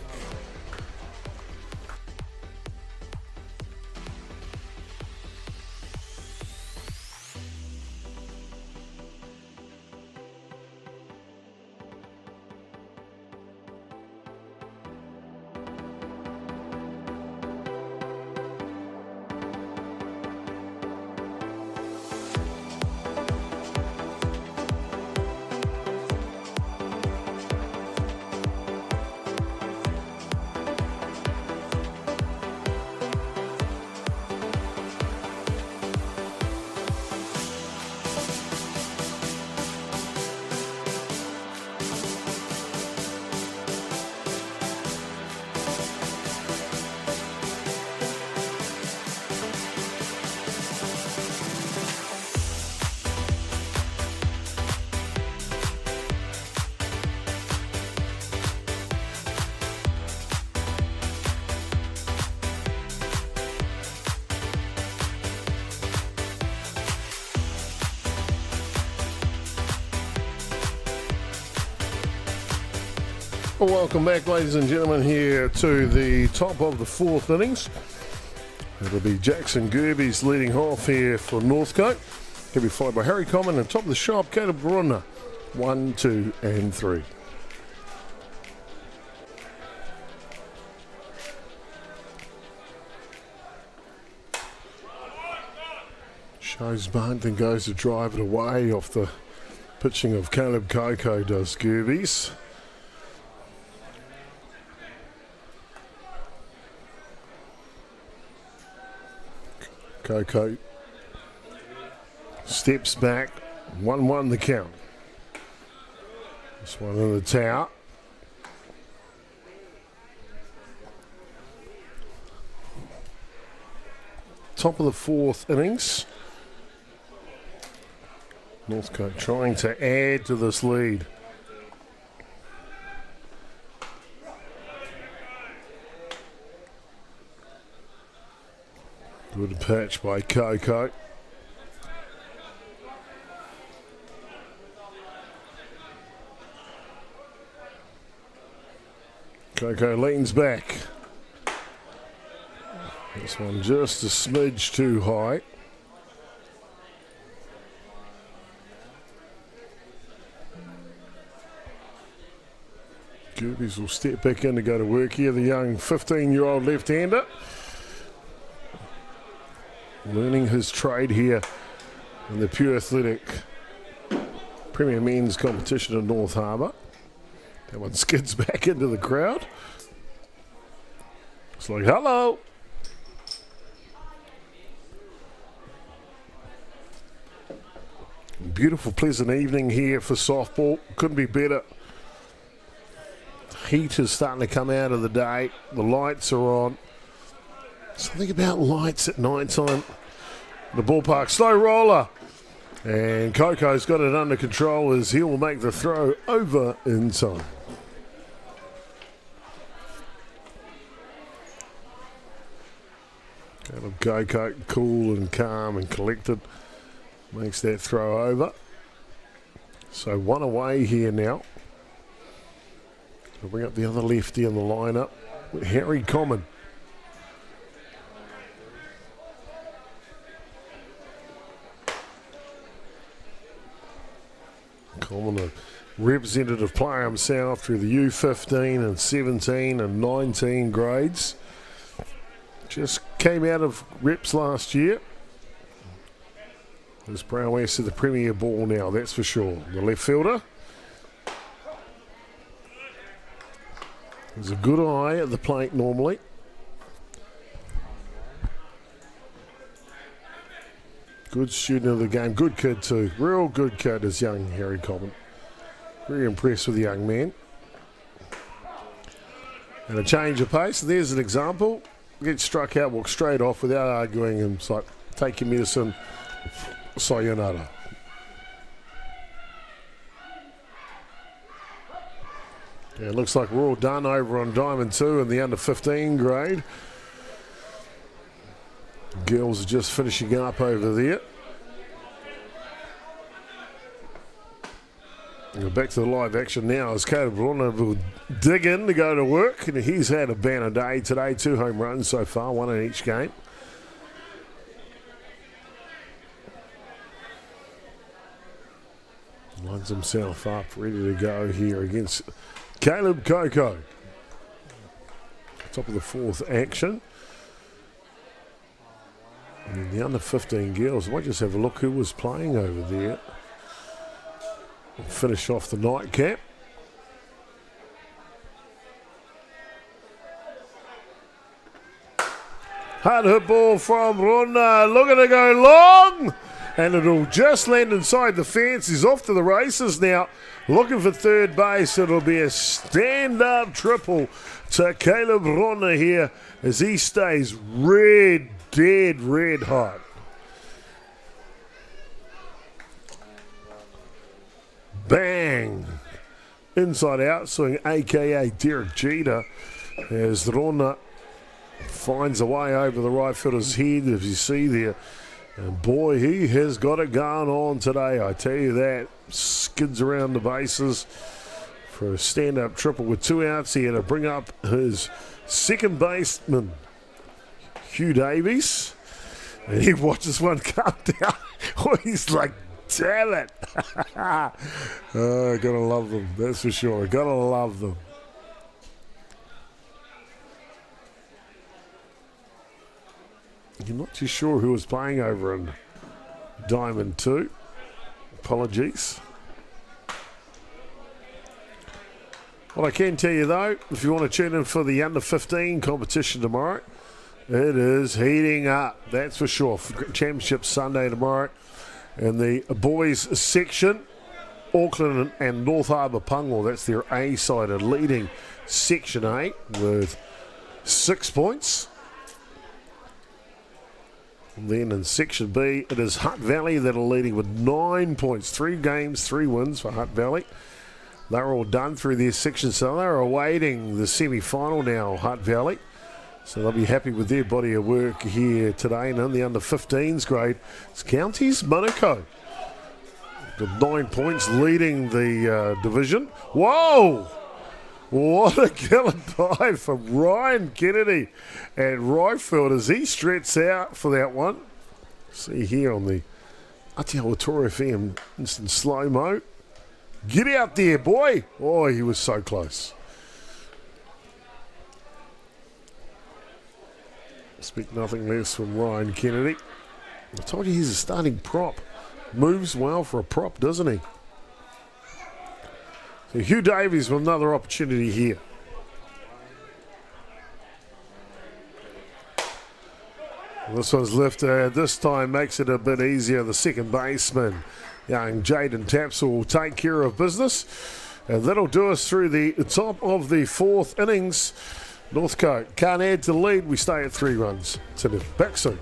Well, welcome back, ladies and gentlemen, here to the top of the 4th innings. It'll be Jackson Gerbes leading off here for Northcote. He'll be followed by Harry Common, and top of the shop, Caleb Brunner, 1, 2, and 3. Shows bunt and goes to drive it away off the pitching of Caleb Coco, does Gerbes. Coco steps back, 1-1 the count. This one in the tower. Top of the 4th innings. Northcote trying to add to this lead. Good pitch by Coco. Coco leans back. This one just a smidge too high. Gerbes will step back in to go to work here, the young 15-year-old left-hander. Learning his trade here in the pure athletic Premier Men's competition in North Harbour. That one skids back into the crowd. It's like, hello. Beautiful, pleasant evening here for softball. Couldn't be better. Heat is starting to come out of the day. The lights are on. Something about lights at night time. The ballpark, slow roller. And Coco's got it under control as he will make the throw over in time. Coco, cool and calm and collected, makes that throw over. So one away here now. We'll bring up the other lefty in the lineup, Harry Common. Common, a representative player himself through the U15 and 17 and 19 grades. Just came out of reps last year. His prowess to the premier ball now, that's for sure. The left fielder. There's a good eye at the plate normally. Good student of the game, good kid too. Real good kid is young Harry Common. Very impressed with the young man. And a change of pace. There's an example. Gets struck out, walks straight off without arguing, and it's like, take your medicine, sayonara. Yeah, it looks like we're all done over on Diamond 2 in the under 15 grade. Girls are just finishing up over there. And back to the live action now as Caleb Brunner will dig in to go to work. And he's had a banner day today, 2 home runs so far, 1 in each game. Lines himself up, ready to go here against Caleb Coco. Top of the 4th action. And the under 15 girls, I might just have a look who was playing over there. Finish off the nightcap. Hard hit ball from Rona, looking to go long, and it'll just land inside the fence. He's off to the races now, looking for third base. It'll be a stand-up triple to Caleb Rona here as he stays dead red hot. Bang! Inside out swing, a.k.a. Derek Jeter, as Rona finds a way over the right fielder's head, as you see there. And boy, he has got it going on today, I tell you that. Skids around the bases for a stand-up triple with 2 outs here to bring up his second baseman, Hugh Davies. And he watches one come down. Oh, he's like, damn it. Oh, gotta love them, that's for sure. Gotta love them. You're not too sure who was playing over in Diamond 2. Apologies. Well, I can tell you though, if you want to tune in for the under 15 competition tomorrow, it is heating up, that's for sure. Championship Sunday tomorrow. In the boys section, Auckland and North Harbour Pungwall, that's their A side, are leading Section A with 6 points. And then in Section B, it is Hutt Valley that are leading with 9 points. 3 games, 3 wins for Hutt Valley. They're all done through their section, so they're awaiting the semi-final now, Hutt Valley. So they'll be happy with their body of work here today. And in the under 15s grade, it's Counties Monaco. With 9 points leading the division. Whoa! What a killer dive from Ryan Kennedy at right field as he stretches out for that one. See here on the Atiawa Toa FM instant slow-mo. Get out there, boy! Oh, he was so close. Speak nothing less from Ryan Kennedy. I told you he's a starting prop. Moves well for a prop, doesn't he? So Hugh Davies with another opportunity here. This one's lifted. This time makes it a bit easier. The second baseman, young Jaden Tapsell, will take care of business. And that'll do us through the top of the fourth innings. Northcote can't add to the lead. We stay at 3 runs. So back soon.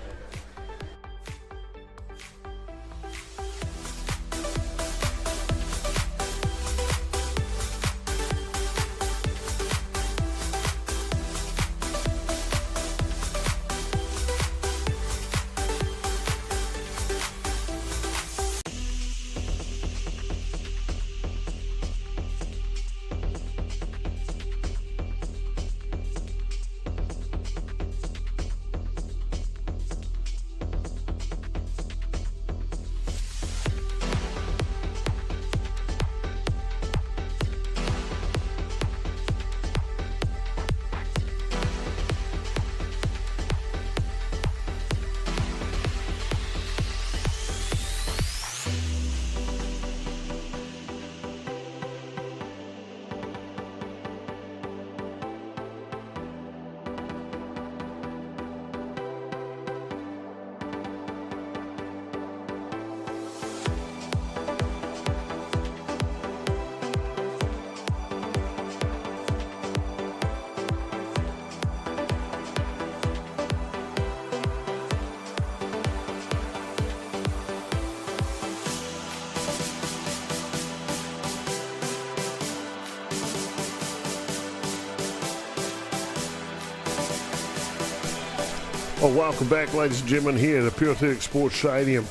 Well, welcome back, ladies and gentlemen, here at the Pure Athletic Sports Stadium.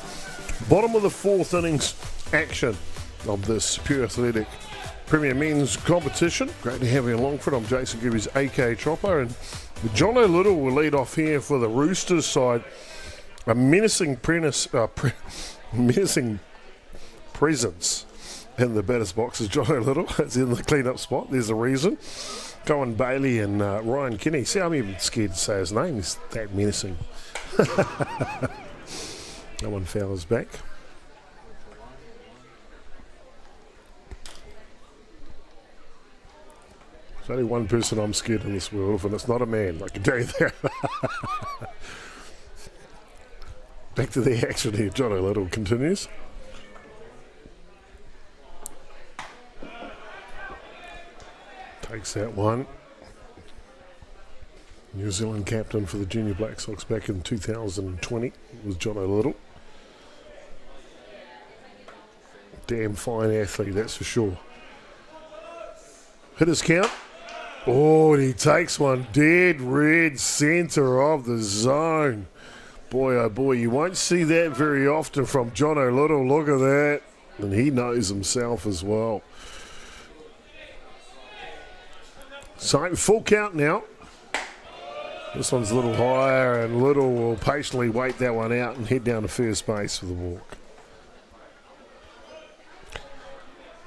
Bottom of the fourth innings action of this Pure Athletic Premier Men's competition. Great to have you along for it. I'm Jason Gerbes, AK Chopper, and John O'Little will lead off here for the Roosters side. A menacing presence in the batter's box is John O'Little. It's in the clean-up spot. There's a reason. Cohen Bailey and Ryan Kinney. See, I'm even scared to say his name. He's that menacing. No one fouls back. There's only one person I'm scared in this world of, and it's not a man. I can tell you that. Back to the action here. John O'Little continues. Takes that one. New Zealand captain for the Junior Black Sox back in 2020 was John O'Little. Damn fine athlete, that's for sure. Hit his count. Oh, and he takes one dead red centre of the zone. Boy, oh boy, you won't see that very often from John O'Little. Look at that. And he knows himself as well. So, full count now. This one's a little higher, and Little will patiently wait that one out and head down to first base for the walk.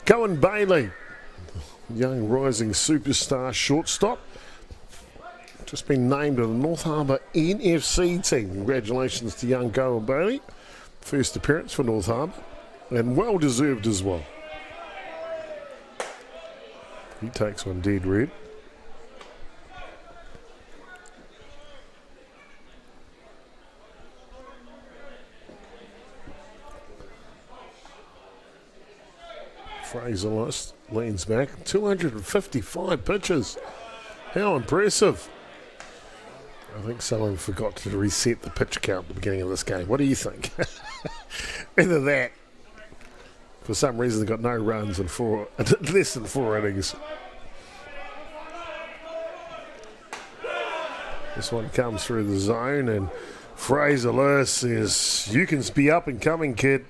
Cohen Bailey, young rising superstar shortstop, just been named to the North Harbour NFC team. Congratulations to young Cohen Bailey. First appearance for North Harbour, and well deserved as well. He takes one dead red. Fraser leans back. 255 pitches. How impressive. I think someone forgot to reset the pitch count at the beginning of this game. What do you think? Either that. For some reason, they got no runs in less than 4 innings. This one comes through the zone, and Fraser Lewis says, "You can be up and coming, kid.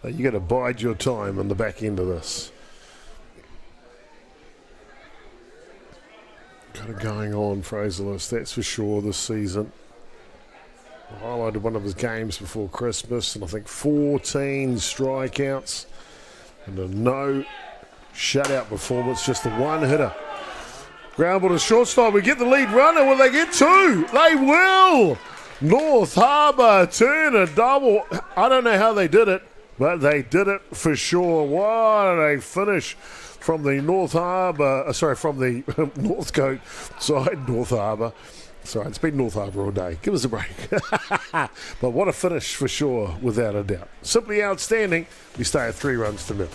You got to bide your time on the back end of this." Got it going on, Fraser Lewis, that's for sure, this season. I highlighted one of his games before Christmas, and I think 14 strikeouts and a no shutout performance, just the one hitter. Ground ball to shortstop. We get the lead runner. Will they get 2? They will. North Harbour turn a double. I don't know how they did it, but they did it for sure. What a finish from the from the Northcote side, North Harbour. Sorry, it's been North Harbour all day. Give us a break. But what a finish for sure, without a doubt. Simply outstanding. We stay at 3 runs to nil.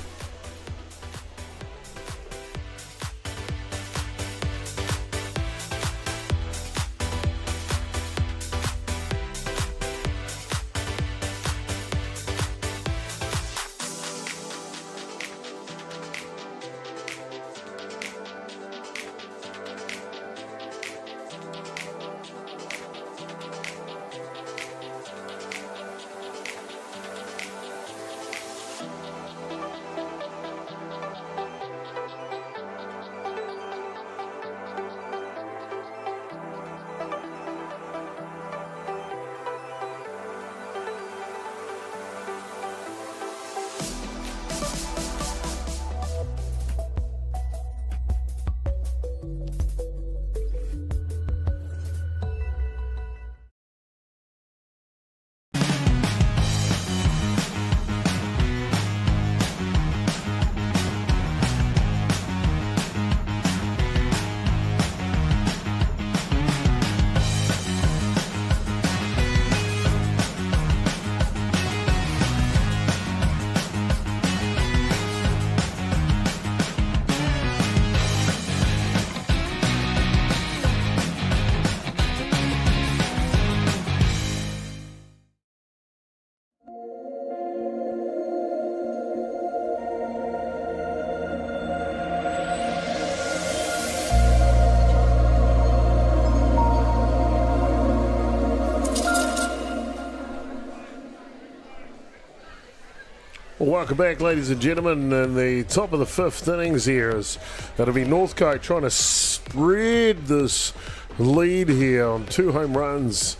Well, welcome back, ladies and gentlemen. In the top of the 5th innings here is that'll be Northcote trying to spread this lead here on 2 home runs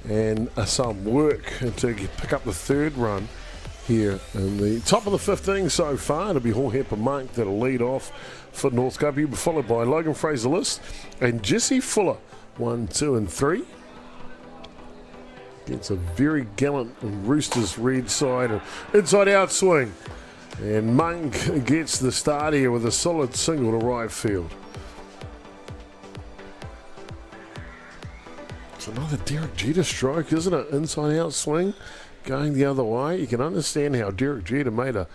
and some work to pick up the 3rd run here in the top of the 5th inning so far. It'll be Horhepper Monk that'll lead off for Northcote. He'll be followed by Logan Fraser-List and Jesse Fuller, 1, 2 and 3. Gets a very gallant Roosters red side, inside out swing. And Monk gets the start here with a solid single to right field. It's another Derek Jeter stroke, isn't it? Inside out swing going the other way. You can understand how Derek Jeter made a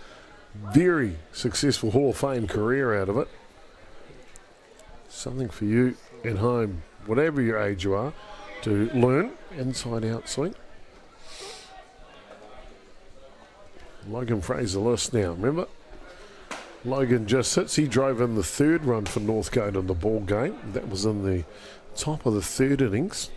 very successful Hall of Fame career out of it. Something for you at home, whatever your age you are, to learn. Inside out swing. Logan Fraser-List now, remember? Logan just hits. He drove in the 3rd run for Northcote in the ball game. That was in the top of the 3rd innings.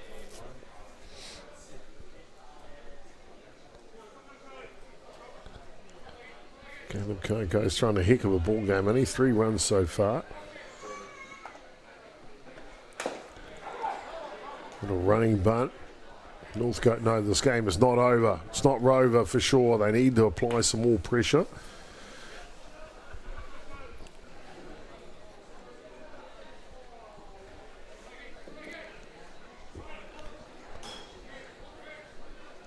Caleb Coco's trying a heck of a ball game. Only 3 runs so far. Little running bunt. Northcote know this game is not over. It's not over for sure. They need to apply some more pressure.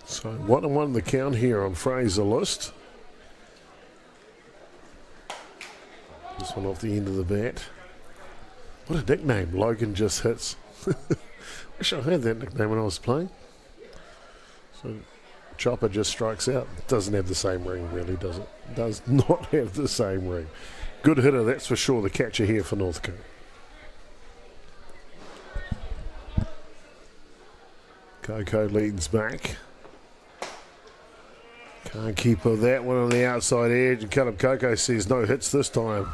So 1-1 the count here on Fraser-List. This one off the end of the bat. What a nickname, Logan just hits. Wish I had that nickname when I was playing. So Chopper just strikes out. Doesn't have the same ring, really, does it? Does not have the same ring. Good hitter, that's for sure, the catcher here for Northcote. Coco leads back. Can't keep that one on the outside edge. And Caleb Coco says no hits this time,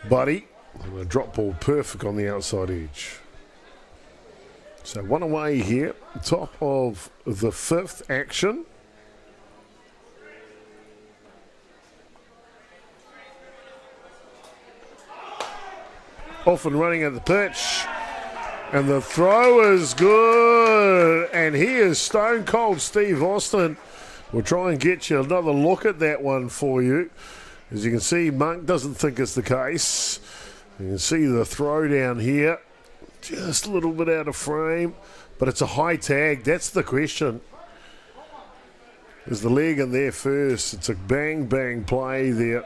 buddy. And a drop ball perfect on the outside edge. So 1 away here, top of the 5th action. Off and running at the pitch. And the throw is good. And he is stone cold Steve Austin. We'll try and get you another look at that one for you. As you can see, Monk doesn't think it's the case. You can see the throw down here. Just a little bit out of frame, but it's a high tag. That's the question. There's the leg in there first. It's a bang play there.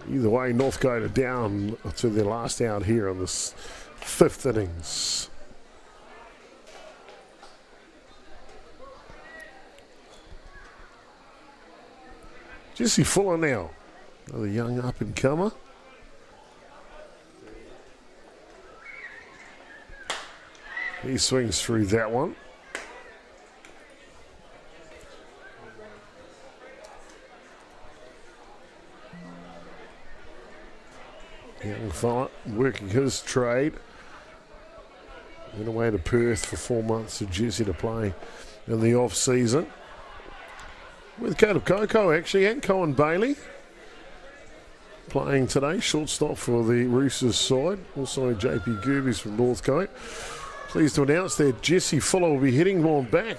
Either way, Northcote are down to their last out here on this fifth innings. Jesse Fuller now, another young up-and-comer. He swings through that one. Young fella working his trade. Went away to Perth for 4 months to Jesse to play in the off-season. With Caleb Coco actually, and Cohen Bailey playing today, shortstop for the Roosters side. Also JP Gerbes from Northcote. Pleased to announce that Jesse Fuller will be heading on back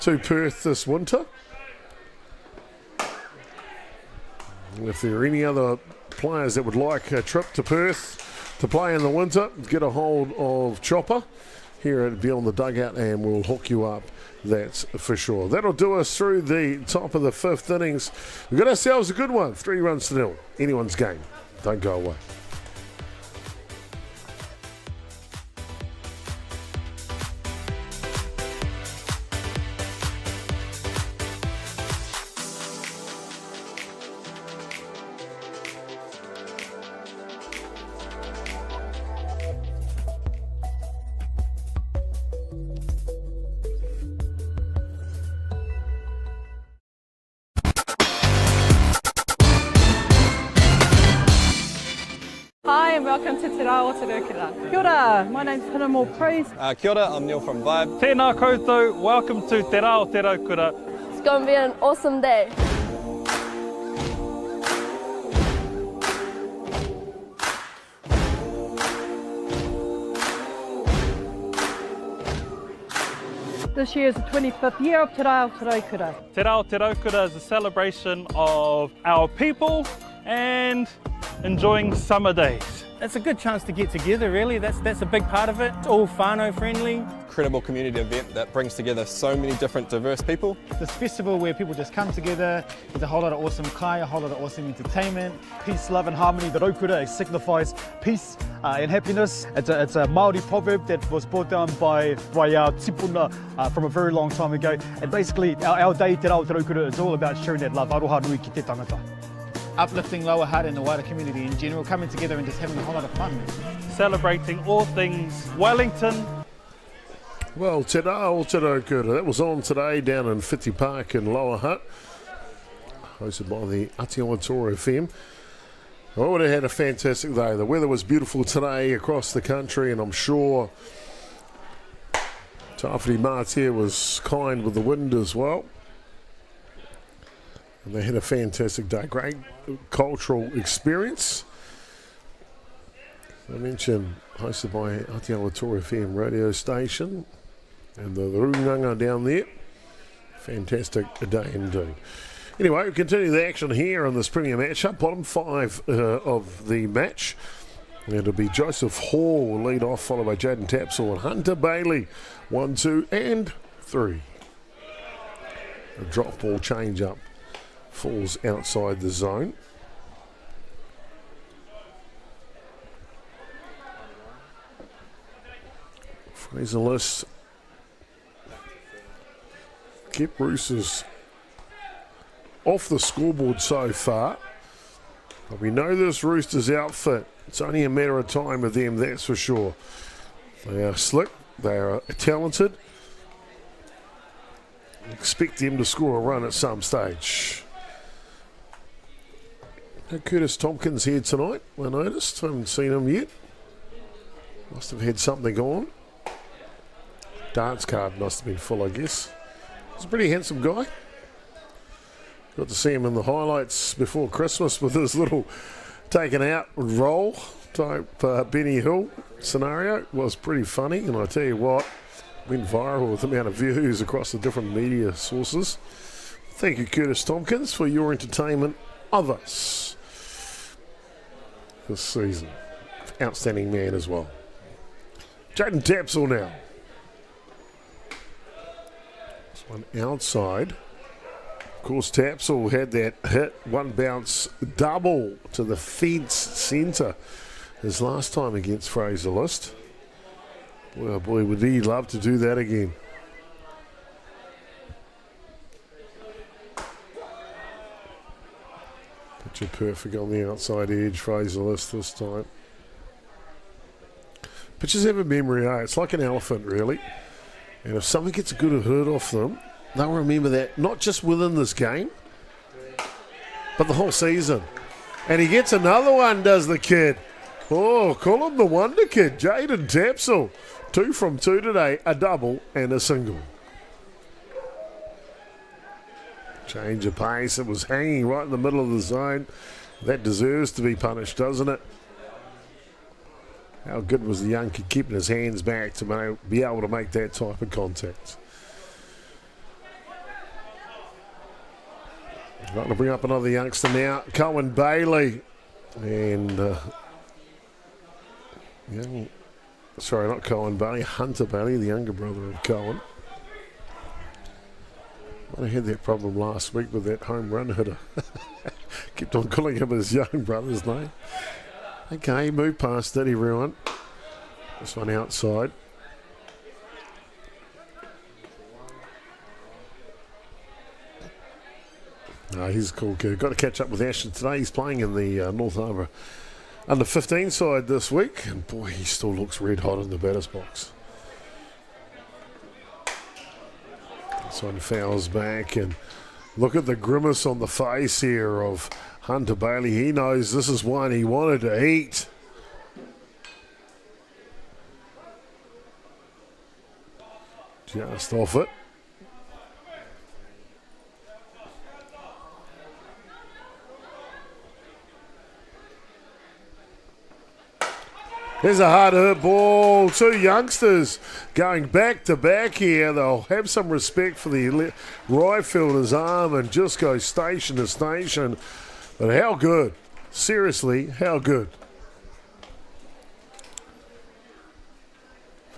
to Perth this winter. And if there are any other players that would like a trip to Perth to play in the winter, get a hold of Chopper here at Beyond the Dugout and we'll hook you up, that's for sure. That'll do us through the top of the fifth innings. We've got ourselves a good one, 3-0. Anyone's game. Don't go away. Hi and welcome to Te Rao Kia ora, my name's Hinamo Priest. Kia ora, I'm Neil from Vibe. Tēnā koutou, welcome to Te Rao Kura. It's going to be an awesome day. This year is the 25th year of Te Rao Kura. Te Rao Kura is a celebration of our people and enjoying summer days. It's a good chance to get together, really. That's a big part of it. It's all whānau friendly. Incredible community event that brings together so many different diverse people. This festival where people just come together, there's a whole lot of awesome kai, a whole lot of awesome entertainment. Peace, love and harmony. The raukura signifies peace and happiness. It's a Māori proverb that was brought down by our tipuna from a very long time ago. And basically our day Te Rao Kura is all about sharing that love. Aroha nui ki te tangata. Uplifting Lower Hutt and the wider community in general, coming together and just having a whole lot of fun. Celebrating all things Wellington. Well, Te Rao Kura, that was on today down in Whiti Park in Lower Hutt, hosted by the Atiawa Toa FM. I would have had a fantastic day. The weather was beautiful today across the country, and I'm sure Tawhiti Mātia was kind with the wind as well. And they had a fantastic day. Great cultural experience. I mentioned hosted by Atiawa Toa FM radio station and the Runganga down there. Fantastic day indeed. Anyway, we continue the action here on this Premier matchup. Bottom five of the match. It'll be Joseph Hall will lead off, followed by Jaden Tapsell and Hunter Bailey. 1, 2 and 3. A drop ball change up. Falls outside the zone. Fraser List kept Roosters off the scoreboard so far. But we know this Roosters outfit. It's only a matter of time with them, that's for sure. They are slick. They are talented. Expect them to score a run at some stage. Curtis Tompkins here tonight, I noticed. Haven't seen him yet. Must have had something on. Dance card must have been full, I guess. He's a pretty handsome guy. Got to see him in the highlights before Christmas with his little taken out roll type Benny Hill scenario. It was pretty funny, and I tell you what, went viral with the amount of views across the different media sources. Thank you, Curtis Tompkins, for your entertainment of us this season. Outstanding man as well. Jaden Tapsell now. This one outside. Of course, Tapsell had that hit, one bounce double to the fence centre his last time against Fraser List. Boy, oh boy, would he love to do that again. Picture perfect on the outside edge, Fraser List this time. Pitchers have a memory, It's like an elephant, really. And if someone gets a good hurt off them, they'll remember that, not just within this game, but the whole season. And he gets another one, does the kid. Oh, call him the wonder kid, Jaden Tapsell. 2 from 2 today, a double and a single. Change of pace, it was hanging right in the middle of the zone. That deserves to be punished, doesn't it? How good was the young kid keeping his hands back to be able to make that type of contact? I'm going to bring up another youngster now, Cohen Bailey. And not Cohen Bailey, Hunter Bailey, the younger brother of Cohen. I had that problem last week with that home run hitter. Kept on calling him his young brother's name. Okay, move past it, everyone. This one outside. No, he's a cool kid. Got to catch up with Ashton today. He's playing in the North Harbour under 15 side this week. And boy, he still looks red hot in the batter's box. This one fouls back, and look at the grimace on the face here of Hunter Bailey. He knows this is one he wanted to eat. Just off it. There's a hard hit ball. 2 youngsters going back to back here. They'll have some respect for the right fielder's arm and just go station to station. But how good? Seriously, how good?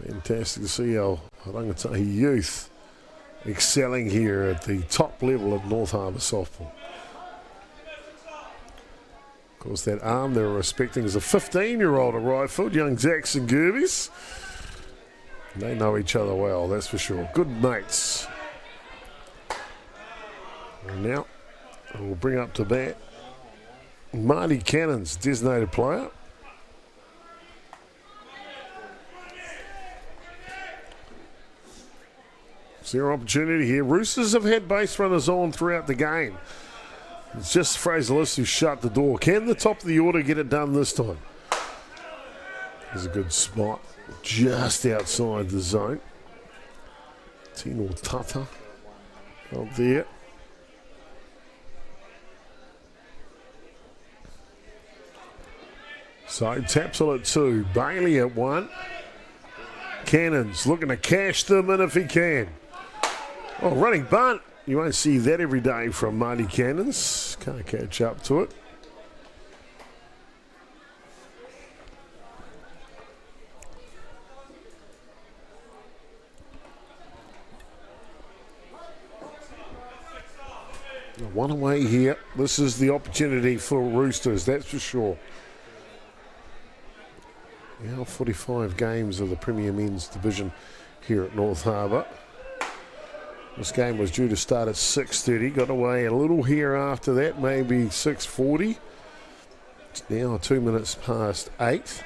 Fantastic to see our Rangatahi youth excelling here at the top level of North Harbour softball. Of course, that arm they were respecting is a 15-year-old at right field, young Jackson Gerbes. They know each other well, that's for sure. Good mates. And now we'll bring up to bat Marty Cannon's designated player. It's their opportunity here. Roosters have had base runners on throughout the game. It's just Fraser List who shut the door. Can the top of the order get it done this time? There's a good spot just outside the zone. Tino Tata out there. So Tapsell at 2, Bailey at 1. Cannon's looking to cash them in if he can. Oh, running bunt. You won't see that every day from Marty Cannons. Can't catch up to it. One away here. This is the opportunity for Roosters, that's for sure. Now 45 games of the Premier Men's Division here at North Harbour. This game was due to start at 6:30. Got away a little here after that, maybe 6:40. It's now 2 minutes past 8.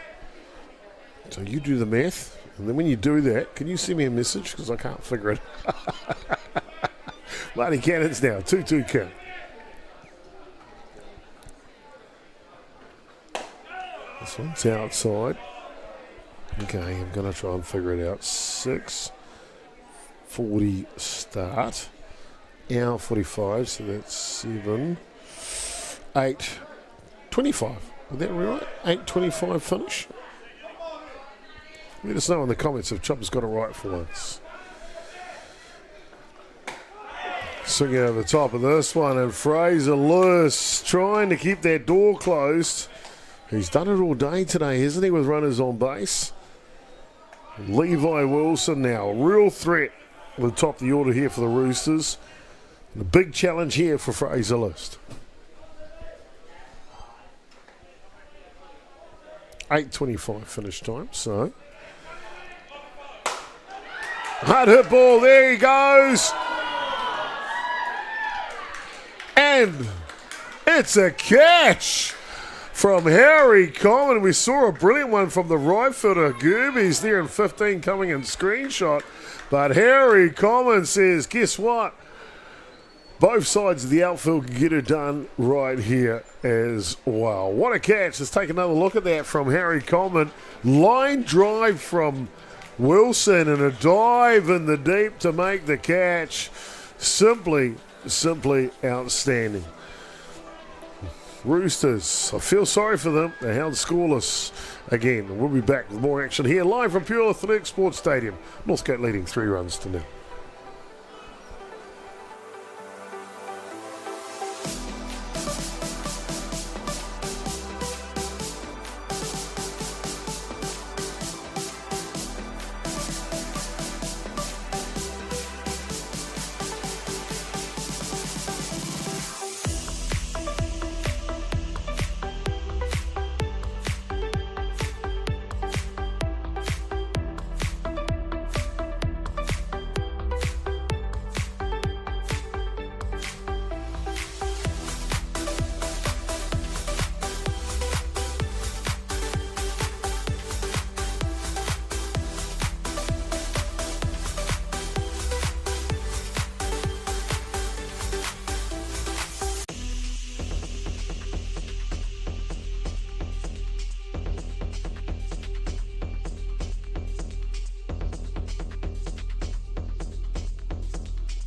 So you do the math. And then when you do that, can you send me a message? Because I can't figure it out. Marty Cannons now, 2-2 count. This one's outside. Okay, I'm going to try and figure it out. 6:40 start. Hour 45, so that's 7, 8:25. Is that right? 8:25 finish? Let us know in the comments if Chopper's got it right for once. Swinging over the top of this one, and Fraser Lewis trying to keep that door closed. He's done it all day today, hasn't he, with runners on base? Levi Wilson now, a real threat at the top of the order here for the Roosters. And a big challenge here for Fraser List. 8:25 finish time, so Hard hit ball, there he goes. And it's a catch from Harry Common. We saw a brilliant one from the right fielder, Gerbes, there in 15 coming in screenshot. But Harry Common says, guess what? Both sides of the outfield can get it done right here as well. What a catch. Let's take another look at that from Harry Coleman. Line drive from Wilson and a dive in the deep to make the catch. Simply outstanding. Roosters, I feel sorry for them. They're held scoreless again. We'll be back with more action here live from Pure Athletic Sports Stadium. Northcote leading 3-0.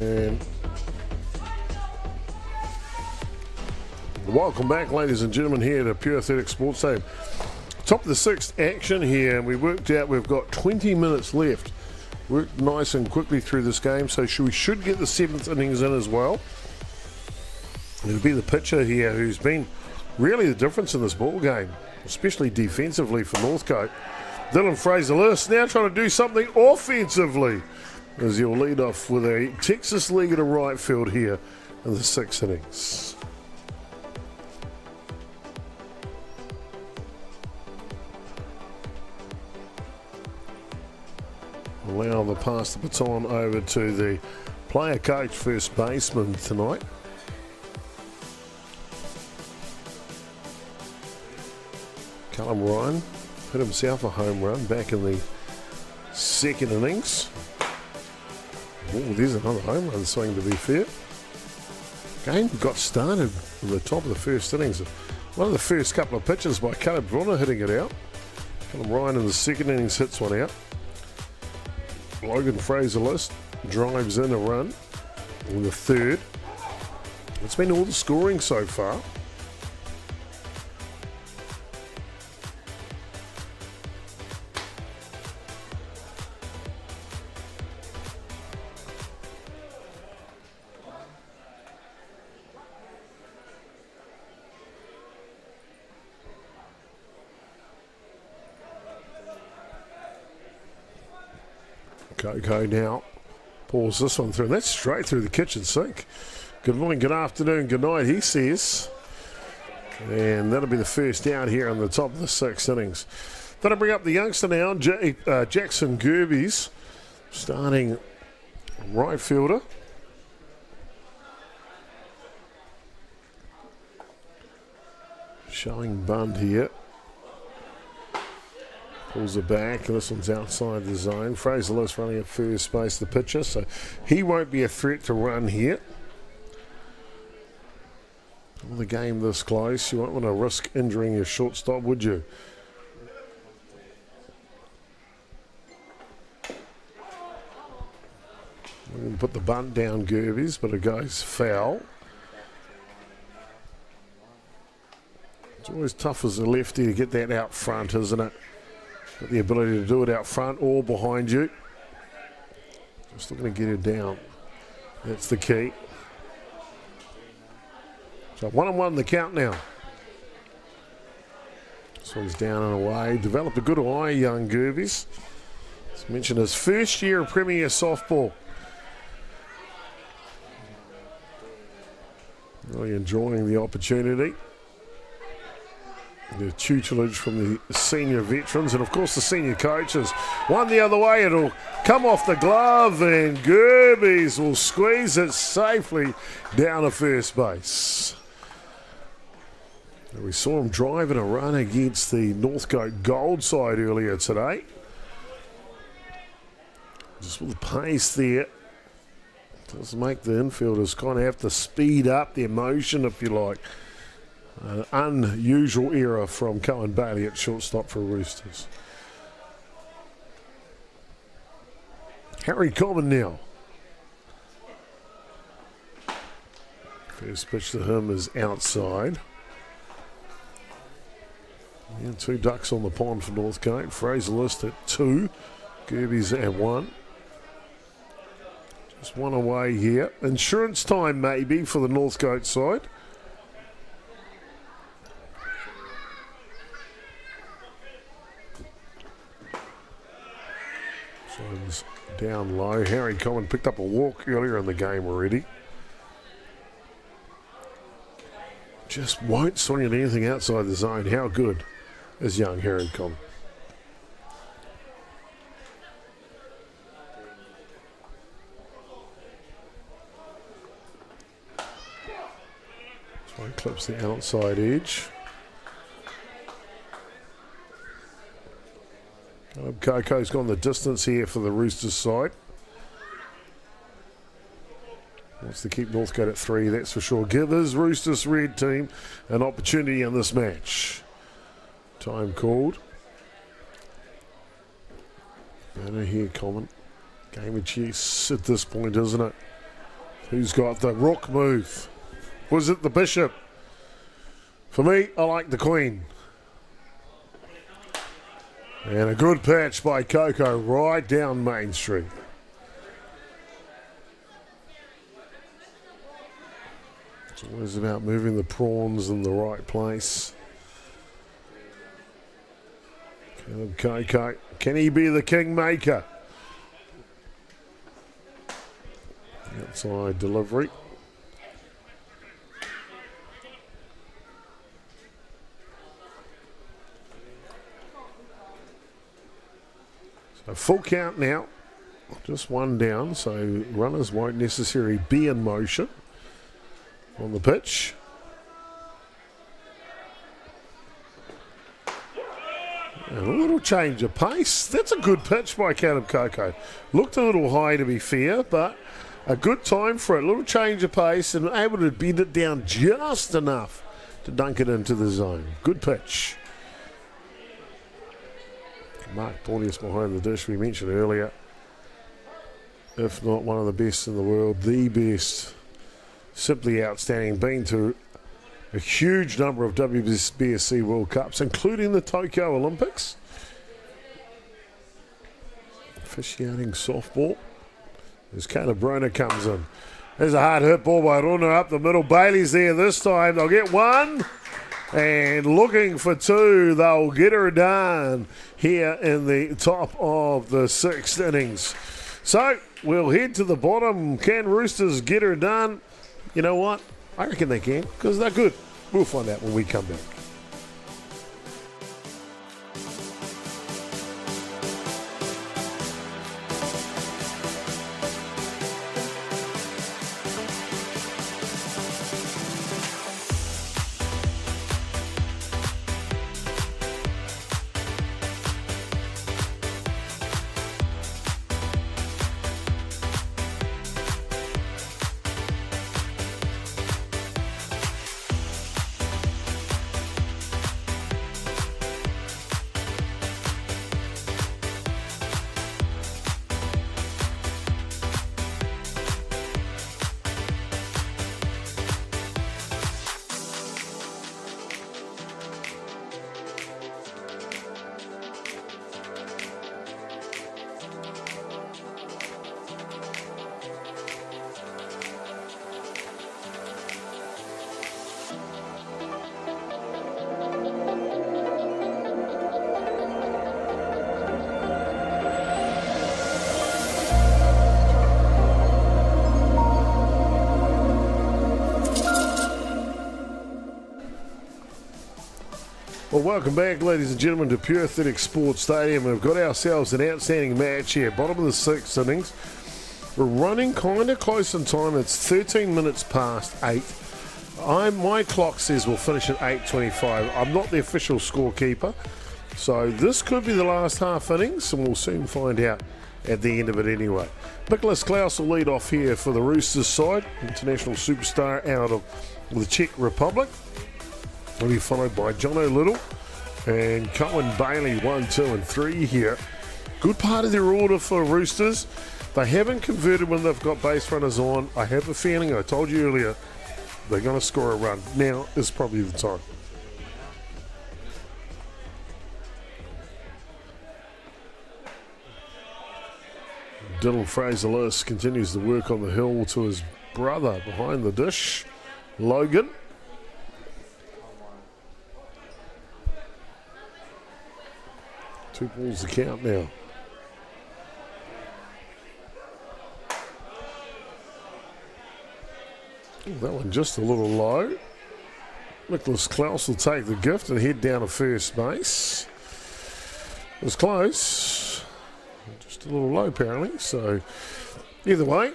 And welcome back, ladies and gentlemen, here to Pure Athletic Sports Stadium. Top of the sixth action here, and we worked out we've got 20 minutes left. Worked nice and quickly through this game, so we should get the seventh innings in as well. It'll be the pitcher here who's been really the difference in this ball game, especially defensively for Northcote. Dylan Fraser-Lewis now trying to do something offensively, as he'll lead off with a Texas League to right field here in the sixth innings. Allow the pass the baton over to the player coach, first baseman tonight. Callum Ryan hit himself a home run back in the second innings. Oh, there's another home run swing, to be fair. Game got started in the top of the first innings. One of the first couple of pitches by Caleb Brunner hitting it out. Callum Ryan in the second innings hits one out. Logan Fraser-Lewis drives in a run in the third. It's been all the scoring so far. Coco now pulls this one through, and that's straight through the kitchen sink. Good morning, good afternoon, good night, he says. And that'll be the first out here on the top of the sixth innings. That'll bring up the youngster now, Jackson Gerbes, starting right fielder. Showing bunt here. Pulls it back, and this one's outside the zone. Fraser-Lewis running at first base, the pitcher, so he won't be a threat to run here. With the game this close, you won't want to risk injuring your shortstop, would you? We're going to put the bunt down, Gerbes, but it goes foul. It's always tough as a lefty to get that out front, isn't it? Got the ability to do it out front or behind you. Just looking to get it down. That's the key. So 1-1 the count now. This one's down and away. Developed a good eye, young Gerbes. As mentioned, his first year of Premier softball. Really enjoying the opportunity. The tutelage from the senior veterans and, of course, the senior coaches. One the other way, it'll come off the glove and Gerbes will squeeze it safely down to first base. And we saw him driving a run against the Northcote Gold side earlier today. Just with the pace there. Does make the infielders kind of have to speed up their motion, if you like. An unusual error from Cohen Bailey at shortstop for Roosters. Harry Common now. First pitch to him is outside. And 2 ducks on the pond for Northcote. Fraser List at 2. Gerbes at 1. Just one away here. Insurance time maybe for the Northcote side. Zone's down low. Harry Common picked up a walk earlier in the game already. Just won't swing at anything outside the zone. How good is young Harry Common? So he clips the outside edge. Coco's gone the distance here for the Roosters side. Wants to keep Northcote at 3, that's for sure. Give his Roosters red team an opportunity in this match. Time called. Better here, Common. Game of chess at this point, isn't it? Who's got the rook move? Was it the bishop? For me, I like the queen. And a good patch by Coco right down Main Street. It's always about moving the prawns in the right place. Coco, can he be the kingmaker? Outside delivery. So full count now. Just one down, so runners won't necessarily be in motion on the pitch. And a little change of pace. That's a good pitch by Caleb Coco. Looked a little high to be fair, but a good time for it. A little change of pace and able to bend it down just enough to dunk it into the zone. Good pitch. Mark Porteous behind the dish, we mentioned earlier. If not one of the best in the world, the best. Simply outstanding. Been to a huge number of WBSC World Cups, including the Tokyo Olympics. Officiating softball. As Calabrona comes in. There's a hard hit ball by Rona up the middle. Bailey's there this time. They'll get one. And looking for 2. They'll get her done here in the top of the 6th innings. So we'll head to the bottom. Can Roosters get her done? You know what? I reckon they can, because they're good. We'll find out when we come back. Well, welcome back, ladies and gentlemen, to Pure Athletic Sports Stadium. We've got ourselves an outstanding match here, bottom of the sixth innings. We're running kind of close in time. It's 13 minutes past 8. My clock says we'll finish at 8:25. I'm not the official scorekeeper, so this could be the last half innings, and we'll soon find out at the end of it anyway. Nicholas Klaus will lead off here for the Roosters side, international superstar out of the Czech Republic. He'll be followed by Jono Little and Cohen Bailey, 1, 2 and 3 here. Good part of their order for Roosters. They haven't converted when they've got base runners on. I have a feeling, I told you earlier, they're going to score a run. Now is probably the time. Dylan Fraser-Lewis continues to work on the hill to his brother behind the dish, Logan. Two balls to count now. That one just a little low. Nicholas Klaus will take the gift and head down to first base. It was close. Just a little low apparently. So either way,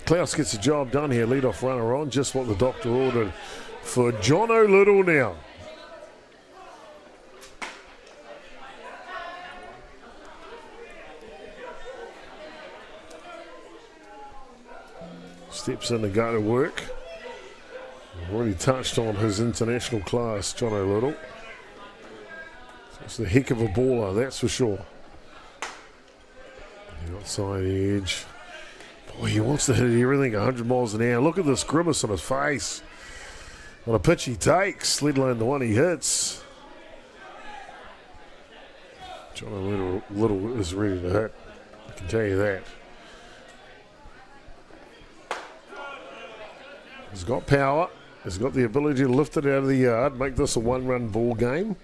Klaus gets the job done here. Leadoff runner on. Just what the doctor ordered for Jono Little now. Steps in to go to work. Already touched on his international class, Jono Little. It's a heck of a baller, that's for sure. The outside edge. Boy, he wants to hit everything 100 miles an hour. Look at this grimace on his face. On a pitch he takes, let alone the one he hits. Jono Little is ready to hit. I can tell you that. He's got power. He's got the ability to lift it out of the yard, make this a one-run ball game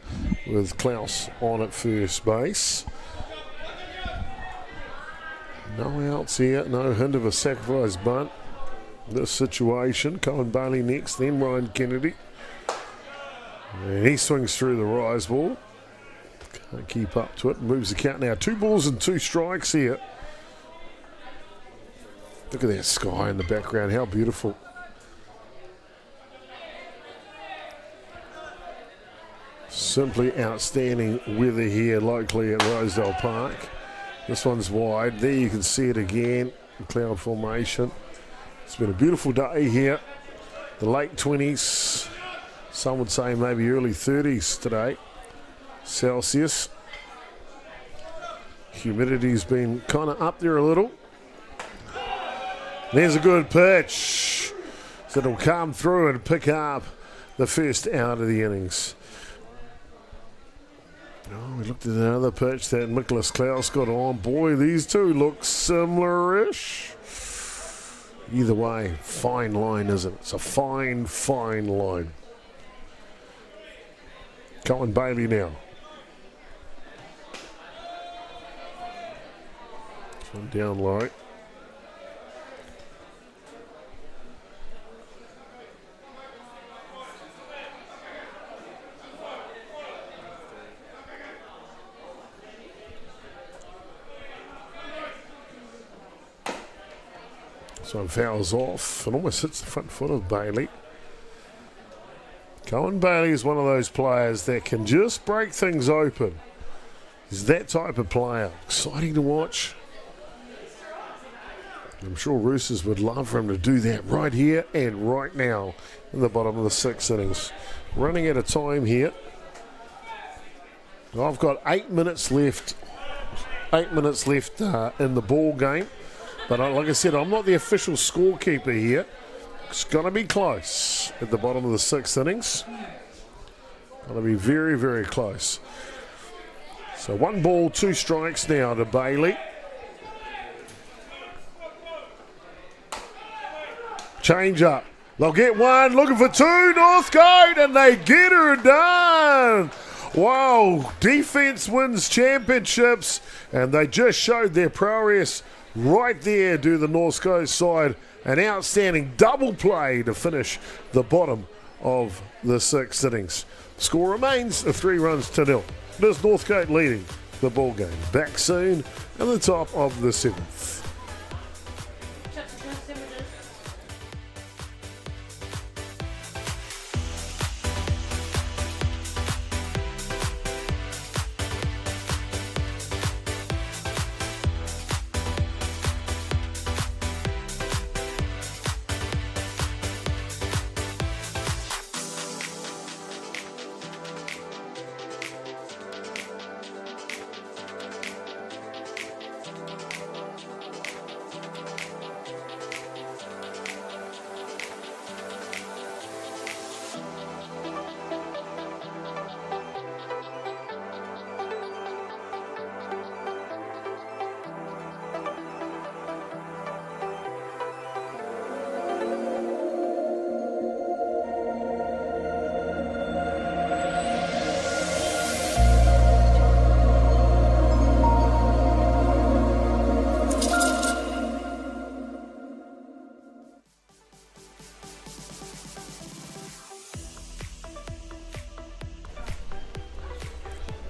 with Klaus on at first base. No outs here, no hint of a sacrifice bunt. This situation, Cohen Bailey next, then Ryan Kennedy. And he swings through the rise ball. Can't keep up to it, moves the count now. 2 balls and 2 strikes here. Look at that sky in the background, how beautiful. Simply outstanding weather here locally at Rosedale Park. This one's wide. There you can see it again, the cloud formation. It's been a beautiful day here. The late 20s, some would say maybe early 30s today, Celsius. Humidity's been kind of up there a little. There's a good pitch. So it'll come through and pick up the first out of the innings. Oh, we looked at another pitch that Nicholas Klaus got on. Boy, these two look similar-ish. Either way, fine line, isn't it? It's a fine, fine line. Cohen Bailey now. This one down low. So fouls off and almost hits the front foot of Bailey. Cohen Bailey is one of those players that can just break things open. He's that type of player. Exciting to watch. I'm sure Roosters would love for him to do that right here and right now in the bottom of the 6th innings. Running out of time here. I've got 8 minutes left. 8 minutes left in the ball game. But like I said, I'm not the official scorekeeper here. It's going to be close at the bottom of the 6th innings. Going to be very, very close. So 1 ball, 2 strikes now to Bailey. Change up. They'll get 1, looking for 2, Northcote, and they get her done. Wow, defense wins championships, and they just showed their prowess right there to the Northcote side. An outstanding double play to finish the bottom of the 6th innings. Score remains 3 runs to 0. It is Northcote leading the ball game. Back soon at the top of the 7th.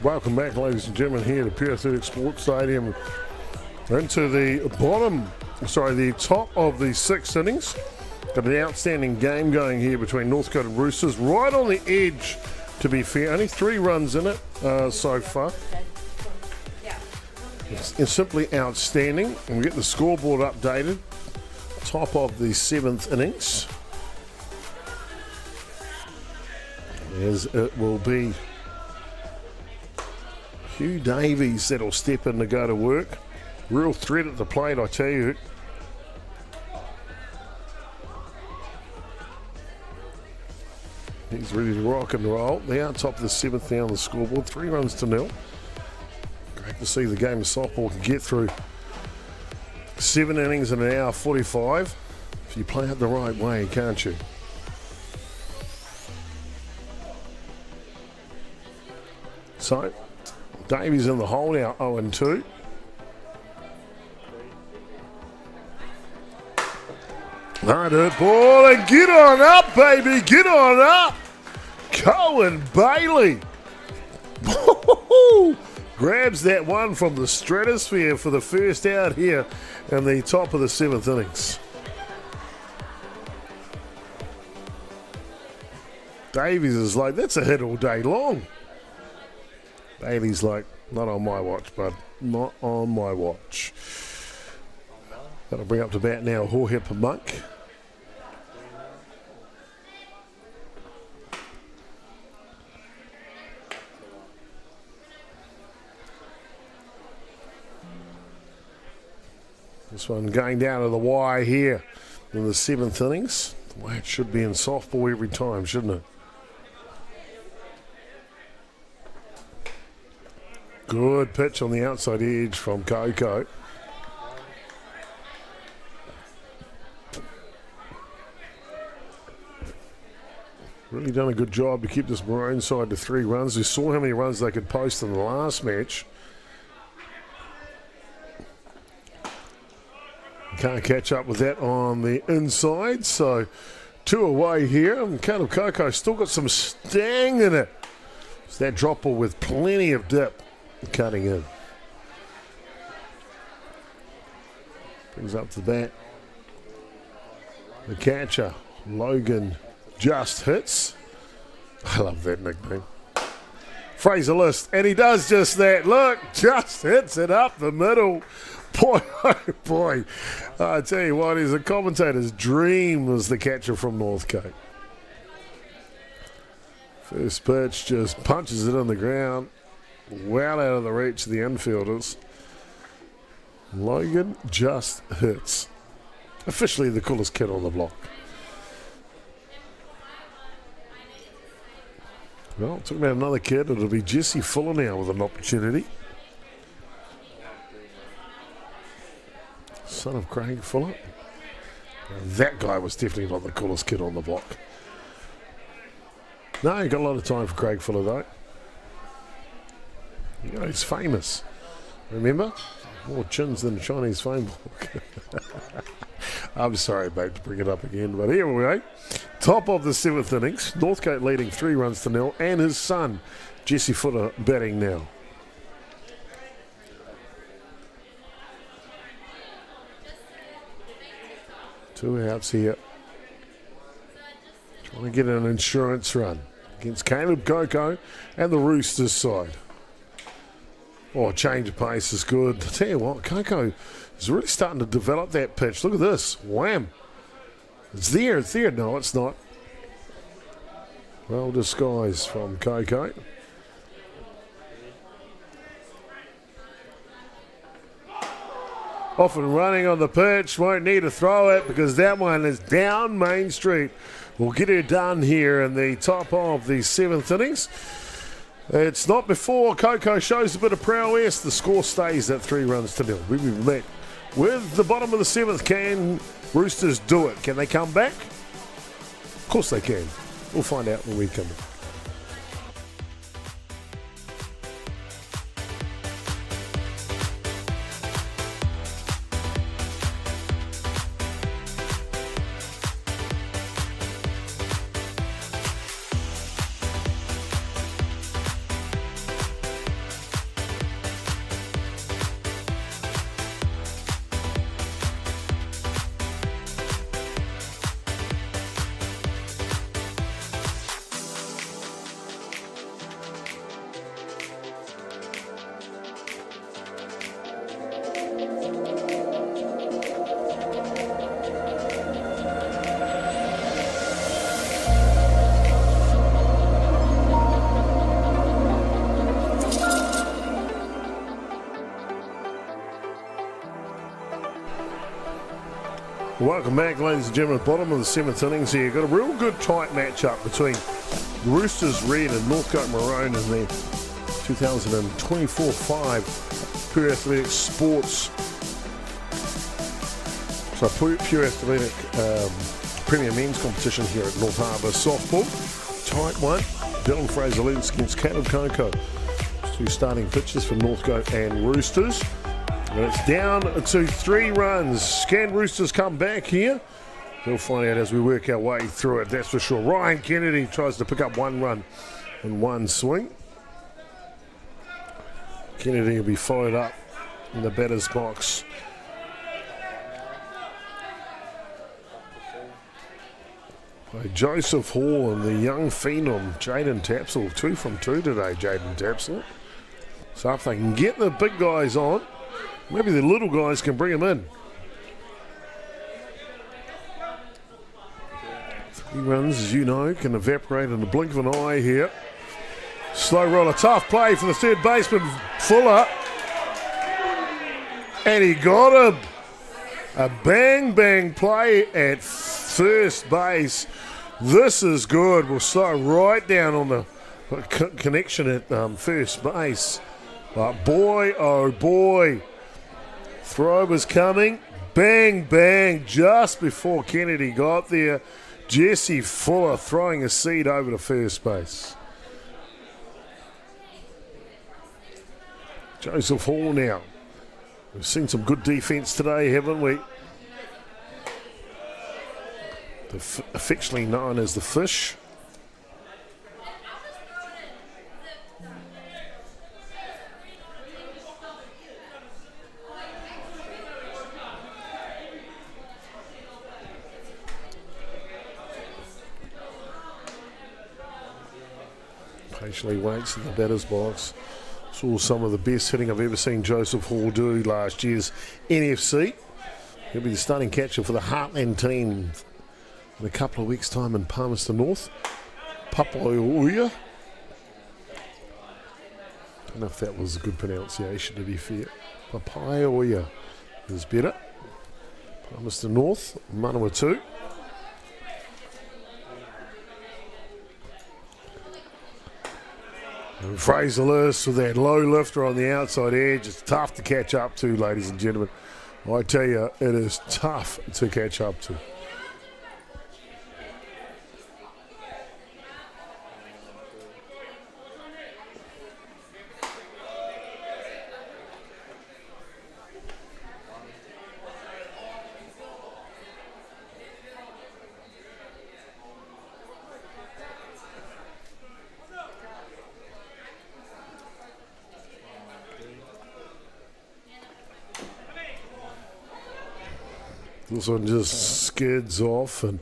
Welcome back, ladies and gentlemen, here to Pure Athletic Sports Stadium. Into the the top of the 6th innings. Got an outstanding game going here between Northcote and Roosters. Right on the edge, to be fair. Only 3 runs in it so far. It's simply outstanding. And we get the scoreboard updated. Top of the 7th innings. As it will be Hugh Davies that'll step in to go to work. Real threat at the plate, I tell you. He's ready to rock and roll. They are top of the 7th now on the scoreboard. 3 runs to 0. Great to see the game of softball can get through 7 innings in an hour 45. If you play it the right way, can't you? So, Davies in the hole now, 0-2. No dirt ball, and get on up, baby, get on up. Cohen Bailey grabs that one from the stratosphere for the first out here in the top of the 7th innings. Davies is like, that's a hit all day long. Bailey's like, not on my watch, bud. Not on my watch. That'll bring up to bat now Horhip Monk. This one going down to the wire here in the 7th innings. The way it should be in softball every time, shouldn't it? Good pitch on the outside edge from Coco. Really done a good job to keep this Maroon side to 3 runs. We saw how many runs they could post in the last match. Can't catch up with that on the inside, so 2 away here. And Caleb Coco still got some stang in it. It's that drop ball with plenty of dip. Cutting in. Brings up to the bat. The catcher, Logan, just hits. I love that nickname. Fraser List, and he does just that. Look, just hits it up the middle. Boy, oh boy. I tell you what, he's a commentator's dream was the catcher from Northcote. First pitch just punches it on the ground. Well out of the reach of the infielders. Logan just hits. Officially the coolest kid on the block. Well, talking about another kid, it'll be Jesse Fuller now with an opportunity. Son of Craig Fuller. That guy was definitely not the coolest kid on the block. No, he got a lot of time for Craig Fuller though. You know, he's famous. Remember? More chins than the Chinese phone book. I'm sorry, mate, to bring it up again, but here we go. Top of the 7th innings, Northcote leading 3-0, and his son, Jesse Fuller, batting now. Two outs here. Trying to get an insurance run against Caleb Coco and the Roosters side. Oh, change of pace is good. I tell you what, Coco is really starting to develop that pitch. Look at this. Wham. It's there. It's there. No, it's not. Well disguised from Coco. Off and running on the pitch. Won't need to throw it because that one is down Main Street. We'll get it done here in the top of the 7th innings. It's not before Coco shows a bit of prowess. The score stays at 3-0. We've been met with the bottom of the 7th. Can Roosters do it? Can they come back? Of course they can. We'll find out when we come back. Welcome back, ladies and gentlemen. Bottom of the 7th innings here. Got a real good tight matchup between the Roosters Red and Northcote Maroon in the 2024-5 Pure Athletic Sports. So Pure Athletic Premier Men's competition here at North Harbour. Softball, tight one. Dylan Fraser leads against Caleb Coco. Two starting pitchers for Northcote and Roosters. And it's down to 3 runs. Can Roosters come back here? We'll find out as we work our way through it, that's for sure. Ryan Kennedy tries to pick up 1 run in 1 swing. Kennedy will be followed up in the batter's box. By Joseph Hall and the young phenom, Jaden Tapsell. 2 from 2 today, Jaden Tapsell. So if they can get the big guys on, maybe the little guys can bring them in. 3 runs, as you know, can evaporate in the blink of an eye here. Slow roller, tough play for the third baseman, Fuller. And he got him. A bang play at first base. This is good. We'll slow right down on the connection at first base. But boy, oh boy. Throw was coming. Bang, just before Kennedy got there. Jesse Fuller throwing a seed over to first base. Joseph Hall now. We've seen some good defense today, haven't we? Affectionately known as the Fish. Patiently waits in the batter's box. Saw some of the best hitting I've ever seen Joseph Hall do last year's NFC. He'll be the starting catcher for the Heartland team in a couple of weeks' time in Palmerston North. Papaioia. Don't know if that was a good pronunciation, to be fair. Papaioia is better. Palmerston North, Manawatu. And Fraser Lewis with that low lifter on the outside edge. It's tough to catch up to, ladies and gentlemen. I tell you, it is tough to catch up to. This one just skids off and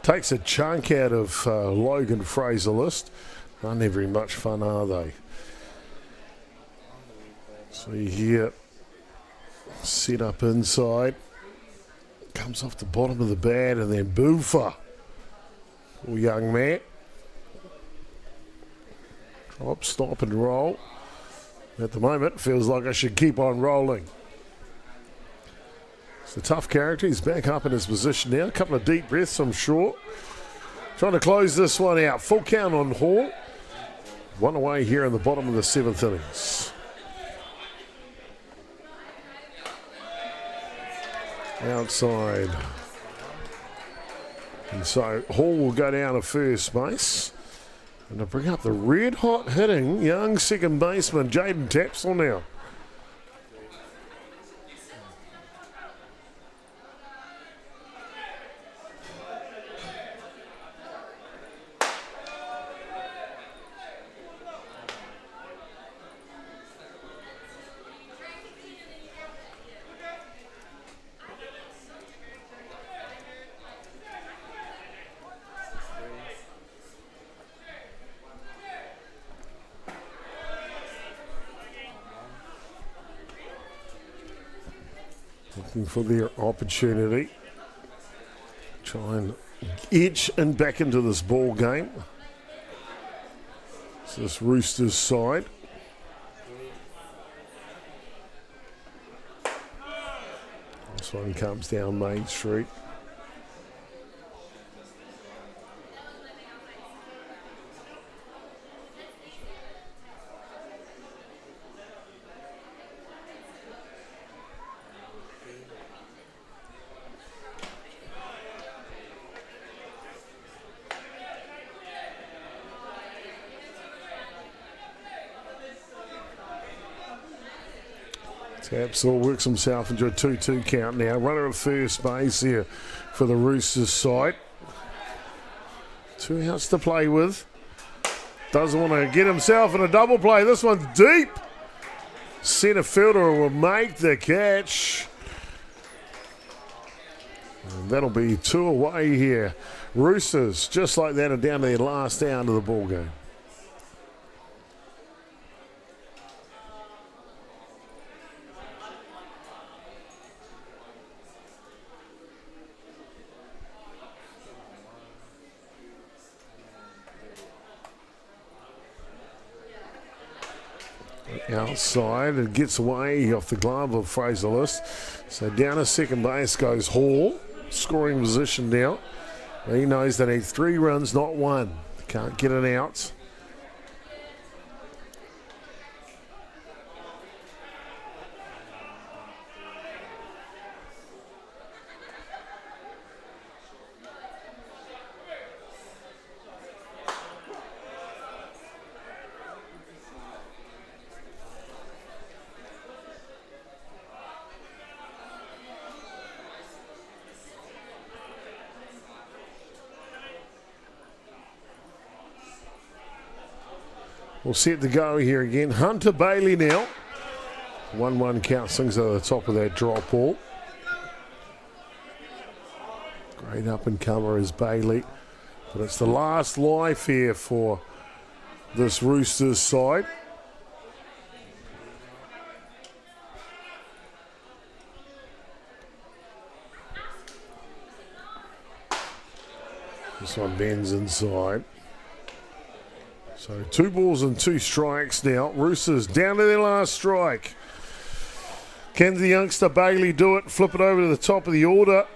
takes a chunk out of Logan Fraser-List. Aren't they very much fun, are they? So here, set up inside. Comes off the bottom of the bat and then Boofer. Poor young man. Drop, stop and roll. At the moment, feels like I should keep on rolling. It's a tough character. He's back up in his position now. A couple of deep breaths, I'm sure. Trying to close this one out. Full count on Hall. One away here in the bottom of the 7th innings. Outside. And so Hall will go down to first base. And to bring up the red hot hitting young second baseman Jaden Tapsell now. Looking for their opportunity. Try and edge and back into this ball game. It's this Roosters side. This one comes down Main Street. Tapsell works himself into a 2-2 count now. Runner at first base here for the Roosters side. 2 outs to play with. Doesn't want to get himself in a double play. This one's deep. Centre fielder will make the catch. And that'll be 2 away here. Roosters, just like that, are down to their last down of the ball game. Outside and gets away off the glove of Fraser-List. So down to second base goes Hall. Scoring position now. He knows they need 3 runs, not 1. Can't get it out. We'll set to go here again. Hunter Bailey now. 1-1 count, swings over the top of that drop ball. Great up and comer is Bailey. But it's the last life here for this Roosters side. This one bends inside. So 2 balls and 2 strikes now. Roosters down to their last strike. Can the youngster Bailey do it? Flip it over to the top of the order.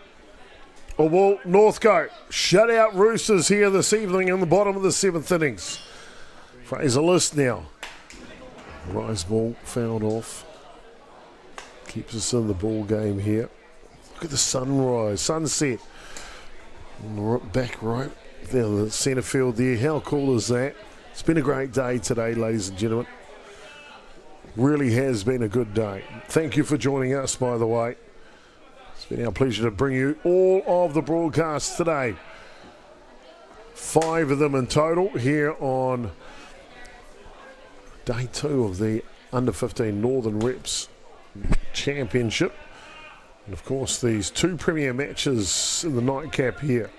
Or will Northcote shut out Roosters here this evening in the bottom of the 7th innings? Fraser-List now. Rise ball fouled off. Keeps us in the ball game here. Look at the sunrise, sunset. Back right down the centre field there. How cool is that? It's been a great day today, ladies and gentlemen. Really has been a good day. Thank you for joining us, by the way. It's been our pleasure to bring you all of the broadcasts today. 5 of them in total here on day 2 of the Under 15 Northern Reps Championship. And of course, these two premier matches in the nightcap here.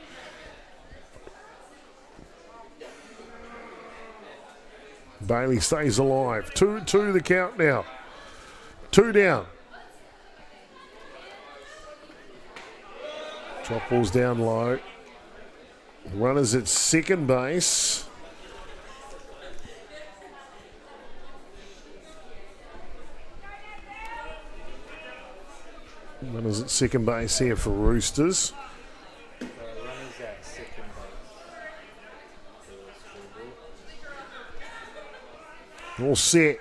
Bailey stays alive. 2-2 the count now. 2 down. Drop ball's down low. Runners at second base. Runners at second base here for Roosters. All set.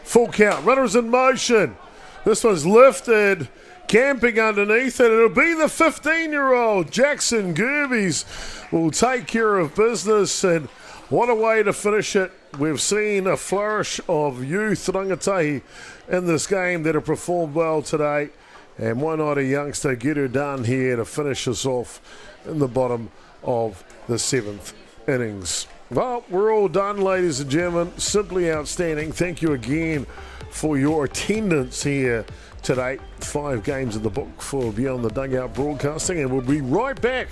Full count. Runners in motion. This one's lifted. Camping underneath it. It'll be the 15-year-old Jackson Gerbes will take care of business. And what a way to finish it. We've seen a flourish of youth rangatahi in this game that have performed well today. And why not a youngster get her done here to finish us off in the bottom of the 7th innings. Well, we're all done, ladies and gentlemen. Simply outstanding. Thank you again for your attendance here today. 5 games in the book for Beyond the Dugout Broadcasting, and we'll be right back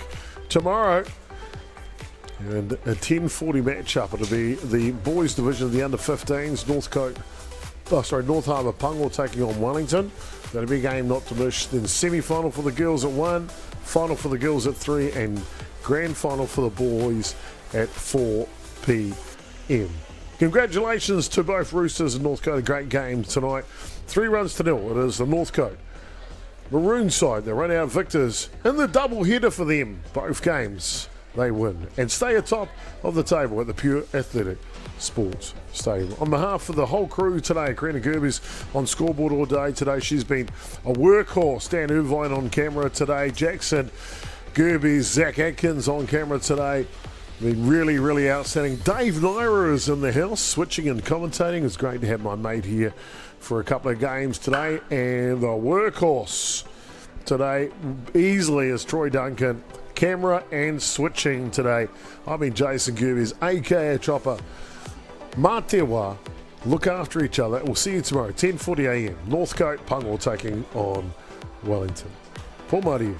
tomorrow. And a 10:40 matchup. It'll be the boys division of the under-15s. North Harbour Pungal taking on Wellington. That'll be a game not to miss. Then semi-final for the girls at 1, final for the girls at 3, and grand final for the boys at 4 p.m. Congratulations to both Roosters and Northcote. A great game tonight. 3 runs to 0. It is the Northcote Maroon side. They run out victors in the double header for them. Both games they win and stay atop of the table at the Pure Athletic Sports Stadium. On behalf of the whole crew today, Karina Gerbes on scoreboard all day today. She's been a workhorse. Dan Irvine on camera today. Jackson Gerbes, Zach Atkins on camera today. Been really, really outstanding. Dave Naira is in the house, switching and commentating. It's great to have my mate here for a couple of games today. And the workhorse today easily is Troy Duncan. Camera and switching today. I've been Jason Gerbes, aka Chopper. Matewa, look after each other. We'll see you tomorrow, 10:40 a.m. Northcote Pungal taking on Wellington. Paul Mario.